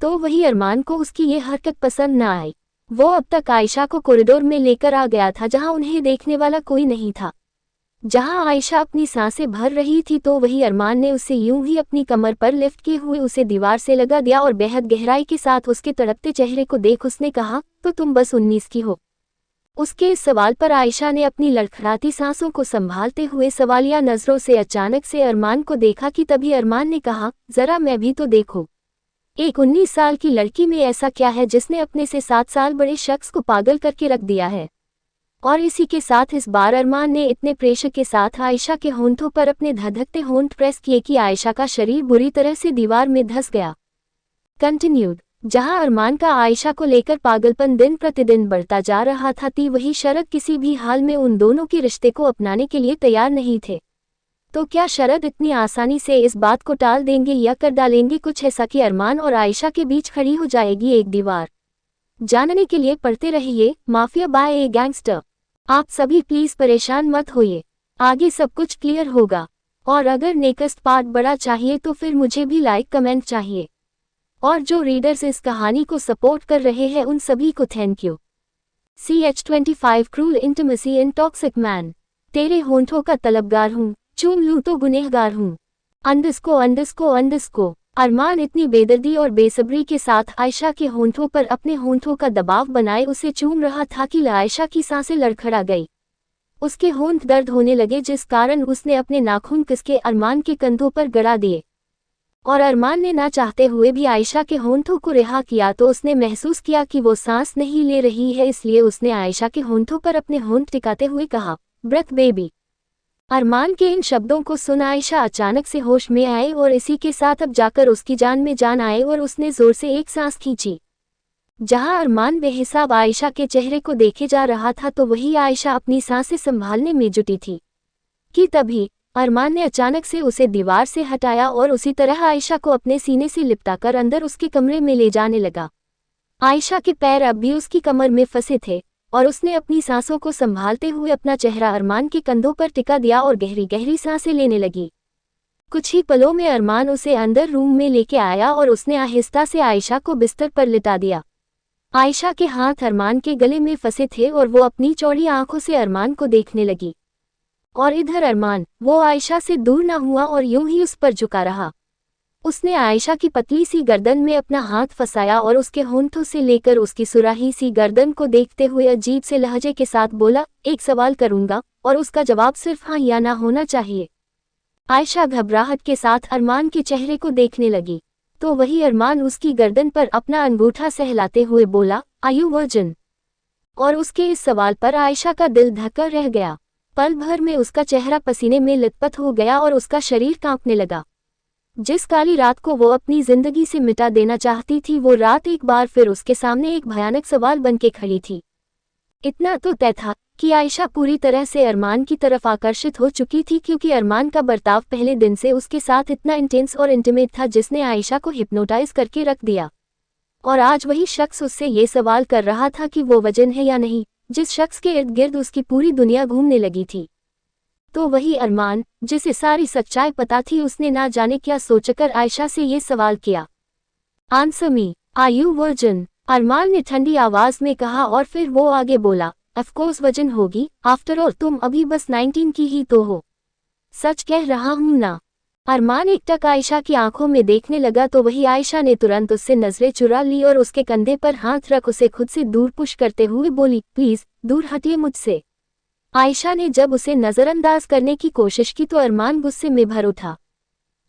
तो वही अरमान को उसकी ये हरकत पसंद न आई। वो अब तक आयशा को कॉरिडोर में लेकर आ गया था जहां उन्हें देखने वाला कोई नहीं था। जहां आयशा अपनी सांसें भर रही थी तो वही अरमान ने उसे यूं ही अपनी कमर पर लिफ्ट किए हुए उसे दीवार से लगा दिया और बेहद गहराई के साथ उसके तड़पते चेहरे को देख उसने कहा, तो तुम बस 19 की हो। उसके इस सवाल पर आयशा ने अपनी लड़खड़ाती सांसों को संभालते हुए सवालिया नजरों से अचानक से अरमान को देखा कि तभी अरमान ने कहा, जरा मैं भी तो देखो, एक 19 साल की लड़की में ऐसा क्या है जिसने अपने से 7 साल बड़े शख्स को पागल करके रख दिया है। और इसी के साथ इस बार अरमान ने इतने प्रेशर के साथ आयशा के होंठों पर अपने धधकते होंठ प्रेस किए कि आयशा का शरीर बुरी तरह से दीवार में धंस गया। कंटिन्यूड। जहां अरमान का आयशा को लेकर पागलपन दिन प्रतिदिन बढ़ता जा रहा था, वही शरद किसी भी हाल में उन दोनों के रिश्ते को अपनाने के लिए तैयार नहीं थे। तो क्या शरद इतनी आसानी से इस बात को टाल देंगे या कर डालेंगे कुछ ऐसा कि अरमान और आयशा के बीच खड़ी हो जाएगी एक दीवार। जानने के लिए पढ़ते रहिए माफिया बाय ए गैंगस्टर। आप सभी प्लीज परेशान मत होइए, आगे सब कुछ क्लियर होगा। और अगर नेक्स्ट पार्ट बड़ा चाहिए तो फिर मुझे भी लाइक कमेंट चाहिए। और जो रीडर्स इस कहानी को सपोर्ट कर रहे हैं उन सभी को thank you. CH25 cruel intimacy in toxic man. तेरे होंठों का तलबगार हूँ, चूम लूँ तो गुनहगार हूँ। अंडस्को। अरमान इतनी बेदर्दी और बेसब्री के साथ आयशा के होंठों पर अपने होंठों का दबाव बनाए उसे चूम रहा था कि आयशा की सांसें लड़खड़ा गई। उसके होंठ दर्द होने लगे, जिस कारण उसने अपने नाखून किसके अरमान के कंधों पर गड़ा दिए। और अरमान ने ना चाहते हुए भी आयशा के होंठों को रिहा किया तो उसने महसूस किया कि वो सांस नहीं ले रही है, इसलिए उसने आयशा के होंठों पर अपने होंठ टिकाते हुए कहा, ब्रेथ बेबी। अरमान के इन शब्दों को सुन आयशा अचानक से होश में आए और इसी के साथ अब जाकर उसकी जान में जान आए और उसने जोर से एक सांस खींची। जहां अरमान बेहिसाब आयशा के चेहरे को देखे जा रहा था तो वही आयशा अपनी सांसें संभालने में जुटी थी कि तभी अरमान ने अचानक से उसे दीवार से हटाया और उसी तरह आयशा को अपने सीने से लिपटाकर अंदर उसके कमरे में ले जाने लगा। आयशा के पैर अब भी उसकी कमर में फंसे थे और उसने अपनी सांसों को संभालते हुए अपना चेहरा अरमान के कंधों पर टिका दिया और गहरी गहरी सांसें लेने लगी। कुछ ही पलों में अरमान उसे अंदर रूम में लेके आया और उसने आहिस्ता से आयशा को बिस्तर पर लिटा दिया। आयशा के हाथ अरमान के गले में फंसे थे और वो अपनी चौड़ी आंखों से अरमान को देखने लगी। और इधर अरमान, वो आयशा से दूर न हुआ और यूं ही उस पर झुका रहा। उसने आयशा की पतली सी गर्दन में अपना हाथ फंसाया और उसके होंठों से लेकर उसकी सुराही सी गर्दन को देखते हुए अजीब से लहजे के साथ बोला, एक सवाल करूंगा और उसका जवाब सिर्फ हाँ या ना होना चाहिए। आयशा घबराहट के साथ अरमान के चेहरे को देखने लगी तो वही अरमान उसकी गर्दन पर अपना अंगूठा सहलाते हुए बोला, आर यू वर्जिन? और उसके इस सवाल पर आयशा का दिल धक्का रह गया। पल भर में उसका चेहरा पसीने में लथपथ हो गया और उसका शरीर कांपने लगा। जिस काली रात को वो अपनी जिंदगी से मिटा देना चाहती थी, वो रात एक बार फिर उसके सामने एक भयानक सवाल बनके खड़ी थी। इतना तो तय था कि आयशा पूरी तरह से अरमान की तरफ आकर्षित हो चुकी थी, क्योंकि अरमान का बर्ताव पहले दिन से उसके साथ इतना इंटेंस और इंटीमेट था जिसने आयशा को हिप्नोटाइज करके रख दिया। और आज वही शख्स उससे ये सवाल कर रहा था कि वो वजन है या नहीं, जिस शख्स के इर्द गिर्द उसकी पूरी दुनिया घूमने लगी थी। तो वही अरमान जिसे सारी सच्चाई पता थी, उसने ना जाने क्या सोचकर आयशा से ये सवाल किया, answer me, are you virgin? Armaan ने ठंडी आवाज में कहा और फिर वो आगे बोला, ऑफ कोर्स वजन होगी, आफ्टर ऑल तुम अभी बस 19 की ही तो हो। सच कह रहा हूं ना? अरमान एकटक आयशा की आंखों में देखने लगा तो वही आयशा ने तुरंत उससे नजरें चुरा ली और उसके कंधे पर हाथ रख उसे खुद से दूर पुश करते हुए बोली, प्लीज दूर हटिए मुझसे। आयशा ने जब उसे नजरअंदाज करने की कोशिश की तो अरमान गुस्से में भर उठा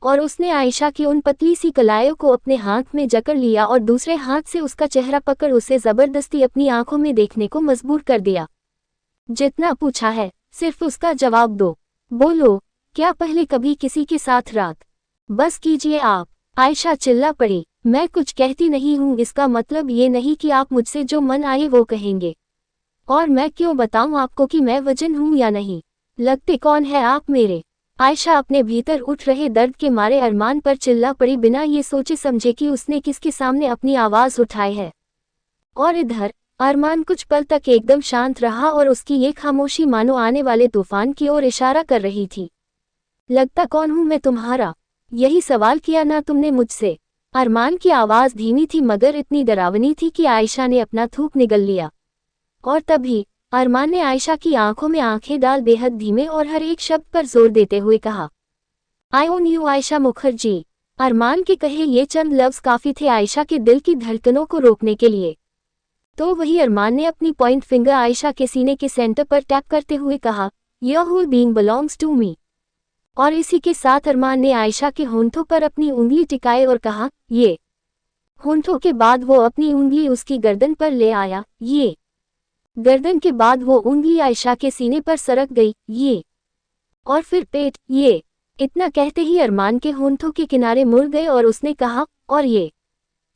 और उसने आयशा की उन पतली सी कलाइयों को अपने हाथ में जकड़ लिया और दूसरे हाथ से उसका चेहरा पकड़ उसे जबरदस्ती अपनी आंखों में देखने को मजबूर कर दिया। जितना पूछा है सिर्फ उसका जवाब दो। बोलो, क्या पहले कभी किसी के साथ रात? बस कीजिए आप। आयशा चिल्ला पड़ी, मैं कुछ कहती नहीं हूँ, इसका मतलब ये नहीं कि आप मुझसे जो मन आए वो कहेंगे। और मैं क्यों बताऊं आपको कि मैं वजन हूं या नहीं? लगते कौन है आप मेरे? आयशा अपने भीतर उठ रहे दर्द के मारे अरमान पर चिल्ला पड़ी बिना ये सोचे समझे कि उसने किसके सामने अपनी आवाज उठाई है। और इधर अरमान कुछ पल तक एकदम शांत रहा और उसकी ये खामोशी मानो आने वाले तूफान की ओर इशारा कर रही थी। लगता कौन हूं मैं तुम्हारा? यही सवाल किया ना तुमने मुझसे? अरमान की आवाज धीमी थी मगर इतनी डरावनी थी कि आयशा ने अपना थूक निगल लिया। और तभी अरमान ने आयशा की आंखों में आंखें डाल बेहद धीमे और हर एक शब्द पर जोर देते हुए कहा, आई ओन यू आयशा मुखर्जी। अरमान के कहे ये चंद लफ्ज काफी थे आयशा के दिल की धड़कनों को रोकने के लिए। तो वही अरमान ने अपनी पॉइंट फिंगर आयशा के सीने के सेंटर पर टैप करते हुए कहा, your whole being belongs to me. और इसी के साथ अरमान ने आयशा के होंठों पर अपनी उंगली टिकाए और कहा, ये। होंठों के बाद वो अपनी उंगली उसकी गर्दन पर ले आया, ये। गर्दन के बाद वो उंगली आयशा के सीने पर सरक गई, ये। और फिर पेट, ये। इतना कहते ही अरमान के होंठों के किनारे मुड़ गए और उसने कहा, और ये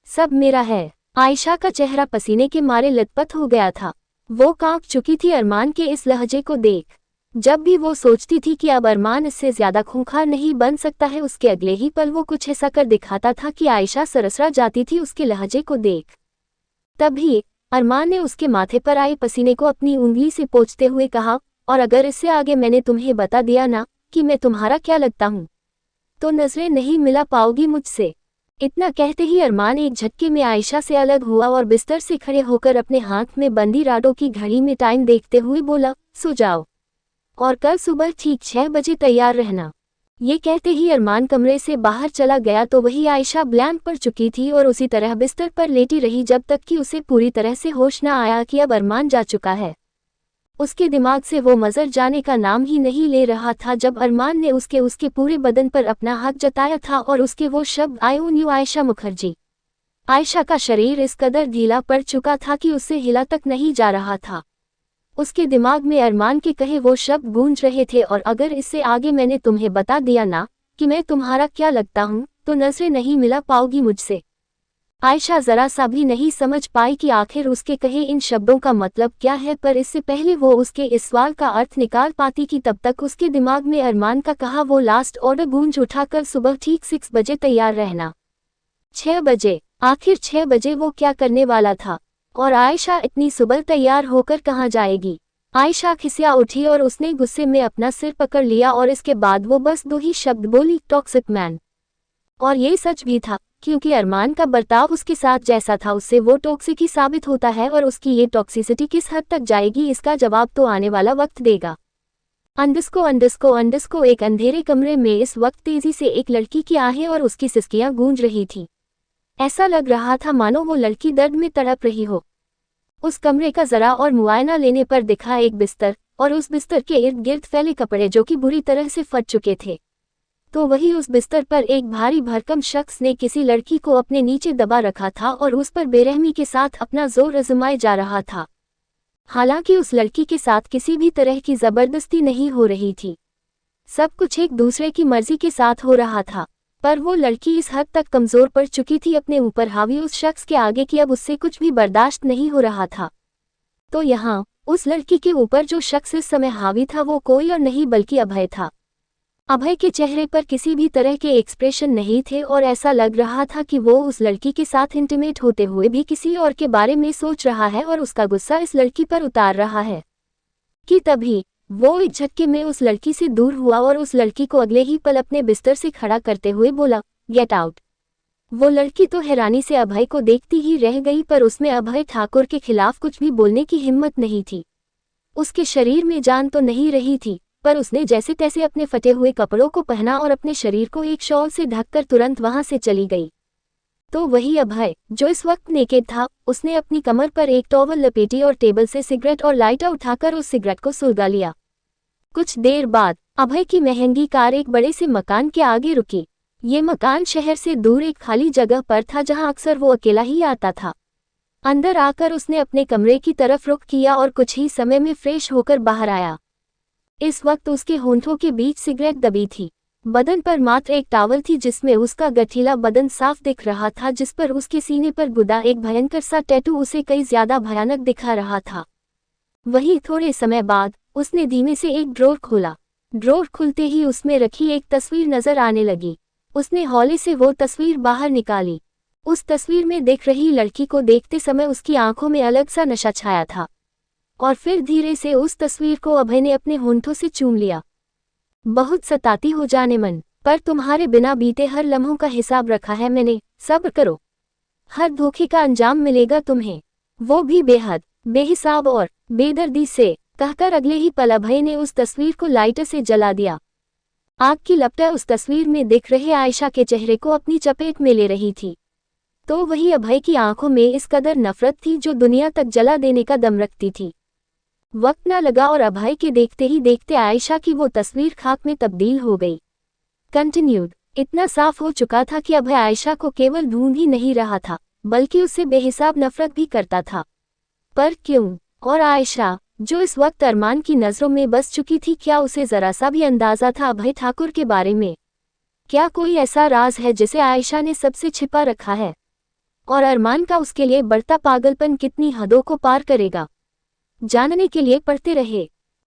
सब मेरा है। आयशा का चेहरा पसीने के मारे लथपथ हो गया था। वो कांप चुकी थी अरमान के इस लहजे को देख। जब भी वो सोचती थी कि अब अरमान इससे ज्यादा खूंखार नहीं बन सकता है, उसके अगले ही पल वो कुछ ऐसा कर दिखाता था कि आयशा सरसरा जाती थी उसके लहजे को देख। तभी अरमान ने उसके माथे पर आए पसीने को अपनी उंगली से पोंछते हुए कहा, और अगर इससे आगे मैंने तुम्हें बता दिया ना कि मैं तुम्हारा क्या लगता हूँ, तो नजरें नहीं मिला पाओगी मुझसे। इतना कहते ही अरमान एक झटके में आयशा से अलग हुआ और बिस्तर से खड़े होकर अपने हाथ में बंदी राडों की घड़ी में टाइम देखते हुए बोला, सो जाओ और कल सुबह ठीक 6 बजे तैयार रहना। ये कहते ही अरमान कमरे से बाहर चला गया तो वही आयशा ब्लैंक पड़ चुकी थी और उसी तरह बिस्तर पर लेटी रही जब तक कि उसे पूरी तरह से होश न आया कि अब अरमान जा चुका है। उसके दिमाग से वो मजर जाने का नाम ही नहीं ले रहा था जब अरमान ने उसके पूरे बदन पर अपना हक जताया था और उसके वो शब्द, आई ओन यू आयशा मुखर्जी। आयशा का शरीर इस कदर ढीला पड़ चुका था कि उससे हिला तक नहीं जा रहा था। उसके दिमाग में अरमान के कहे वो शब्द गूंज रहे थे, और अगर इससे आगे मैंने तुम्हें बता दिया ना कि मैं तुम्हारा क्या लगता हूँ, तो नजरें नहीं मिला पाओगी मुझसे। आयशा जरा सा भी नहीं समझ पाई कि आखिर उसके कहे इन शब्दों का मतलब क्या है, पर इससे पहले वो उसके इस सवाल का अर्थ निकाल पाती कि तब तक उसके दिमाग में अरमान का कहा वो लास्ट ऑर्डर गूंज उठा, कर सुबह ठीक 6 बजे तैयार रहना। 6 बजे? आखिर 6 बजे वो क्या करने वाला था? और आयशा इतनी सुबह तैयार होकर कहाँ जाएगी? आयशा खिसिया उठी और उसने गुस्से में अपना सिर पकड़ लिया और इसके बाद वो बस 2 ही शब्द बोली, टॉक्सिक मैन। और ये सच भी था, क्योंकि अरमान का बर्ताव उसके साथ जैसा था उससे वो टॉक्सिक ही साबित होता है, और उसकी ये टॉक्सिसिटी किस हद तक जाएगी इसका जवाब तो आने वाला वक्त देगा। अंडस्को एक अंधेरे कमरे में इस वक्त तेजी से एक लड़की की आहें और उसकी सिसकियां गूंज रही थी। ऐसा लग रहा था मानो वो लड़की दर्द में तड़प रही हो। उस कमरे का जरा और मुआयना लेने पर दिखा एक बिस्तर, और उस बिस्तर के इर्द गिर्द फैले कपड़े जो कि बुरी तरह से फट चुके थे। तो वही उस बिस्तर पर एक भारी भरकम शख्स ने किसी लड़की को अपने नीचे दबा रखा था और उस पर बेरहमी के साथ अपना जोर आजमाए जा रहा था। हालांकि उस लड़की के साथ किसी भी तरह की जबरदस्ती नहीं हो रही थी, सब कुछ एक दूसरे की मर्जी के साथ हो रहा था, पर वो लड़की इस हद तक कमजोर पड़ चुकी थी अपने ऊपर हावी उस शख्स के आगे कि अब उससे कुछ भी बर्दाश्त नहीं हो रहा था। तो यहाँ उस लड़की के ऊपर जो शख्स इस समय हावी था वो कोई और नहीं बल्कि अभय था। अभय के चेहरे पर किसी भी तरह के एक्सप्रेशन नहीं थे और ऐसा लग रहा था कि वो उस लड़की के साथ इंटीमेट होते हुए भी किसी और के बारे में सोच रहा है और उसका गुस्सा इस लड़की पर उतार रहा है। कि तभी वो एक झटके में उस लड़की से दूर हुआ और उस लड़की को अगले ही पल अपने बिस्तर से खड़ा करते हुए बोला, गेट आउट। वो लड़की तो हैरानी से अभय को देखती ही रह गई, पर उसमें अभय ठाकुर के खिलाफ कुछ भी बोलने की हिम्मत नहीं थी। उसके शरीर में जान तो नहीं रही थी, पर उसने जैसे तैसे अपने फटे हुए कपड़ों को पहना और अपने शरीर को एक शॉल से ढककर तुरंत वहां से चली गई। तो वही अभय, जो इस वक्त नेकेड था, उसने अपनी कमर पर एक टॉवल लपेटी और टेबल से सिगरेट और लाइटर उठाकर उस सिगरेट को सुलगा लिया। कुछ देर बाद अभय की महंगी कार एक बड़े से मकान के आगे रुकी। ये मकान शहर से दूर एक खाली जगह पर था जहां अक्सर वो अकेला ही आता था। अंदर आकर उसने अपने कमरे की तरफ रुख किया और कुछ ही समय में फ्रेश होकर बाहर आया। इस वक्त उसके होंठों के बीच सिगरेट दबी थी। बदन पर मात्र एक टॉवल थी जिसमें उसका गठीला बदन साफ दिख रहा था, जिस पर उसके सीने पर गुदा एक भयंकर सा टैटू उसे कई ज्यादा भयानक दिखा रहा था। वहीं थोड़े समय बाद उसने धीमे से एक ड्रॉर खोला। ड्रॉर खुलते ही उसमें रखी एक तस्वीर नजर आने लगी। उसने हौले से वो तस्वीर बाहर निकाली। उस तस्वीर में देख रही लड़की को देखते समय उसकी आंखों में अलग सा नशा छाया था। और फिर धीरे से उस तस्वीर को अभय ने अपने होंठों से चूम लिया। बहुत सताती हो जाने मन, पर तुम्हारे बिना बीते हर लम्हों का हिसाब रखा है मैंने, सब्र करो, हर धोखे का अंजाम मिलेगा तुम्हें, वो भी बेहद, बेहिसाब और बेदर्दी से, कहकर अगले ही पल अभय ने उस तस्वीर को लाइटर से जला दिया। आग की लपटें उस तस्वीर में दिख रहे आयशा के चेहरे को अपनी चपेट में ले रही थी। तो वही अभय की आंखों में इस कदर नफरत थी जो दुनिया तक जला देने का दम रखती थी। वक्त न लगा और अभय के देखते ही देखते आयशा की वो तस्वीर खाक में तब्दील हो गई। कंटिन्यूड। इतना साफ हो चुका था कि अभय आयशा को केवल ढूंढ ही नहीं रहा था, बल्कि उससे बेहिसाब नफरत भी करता था। पर क्यों? और आयशा, जो इस वक्त अरमान की नज़रों में बस चुकी थी, क्या उसे जरा सा भी अंदाजा था अभय ठाकुर के बारे में? क्या कोई ऐसा राज है जिसे आयशा ने सबसे छिपा रखा है? और अरमान का उसके लिए बढ़ता पागलपन कितनी हदों को पार करेगा? जानने के लिए पढ़ते रहे।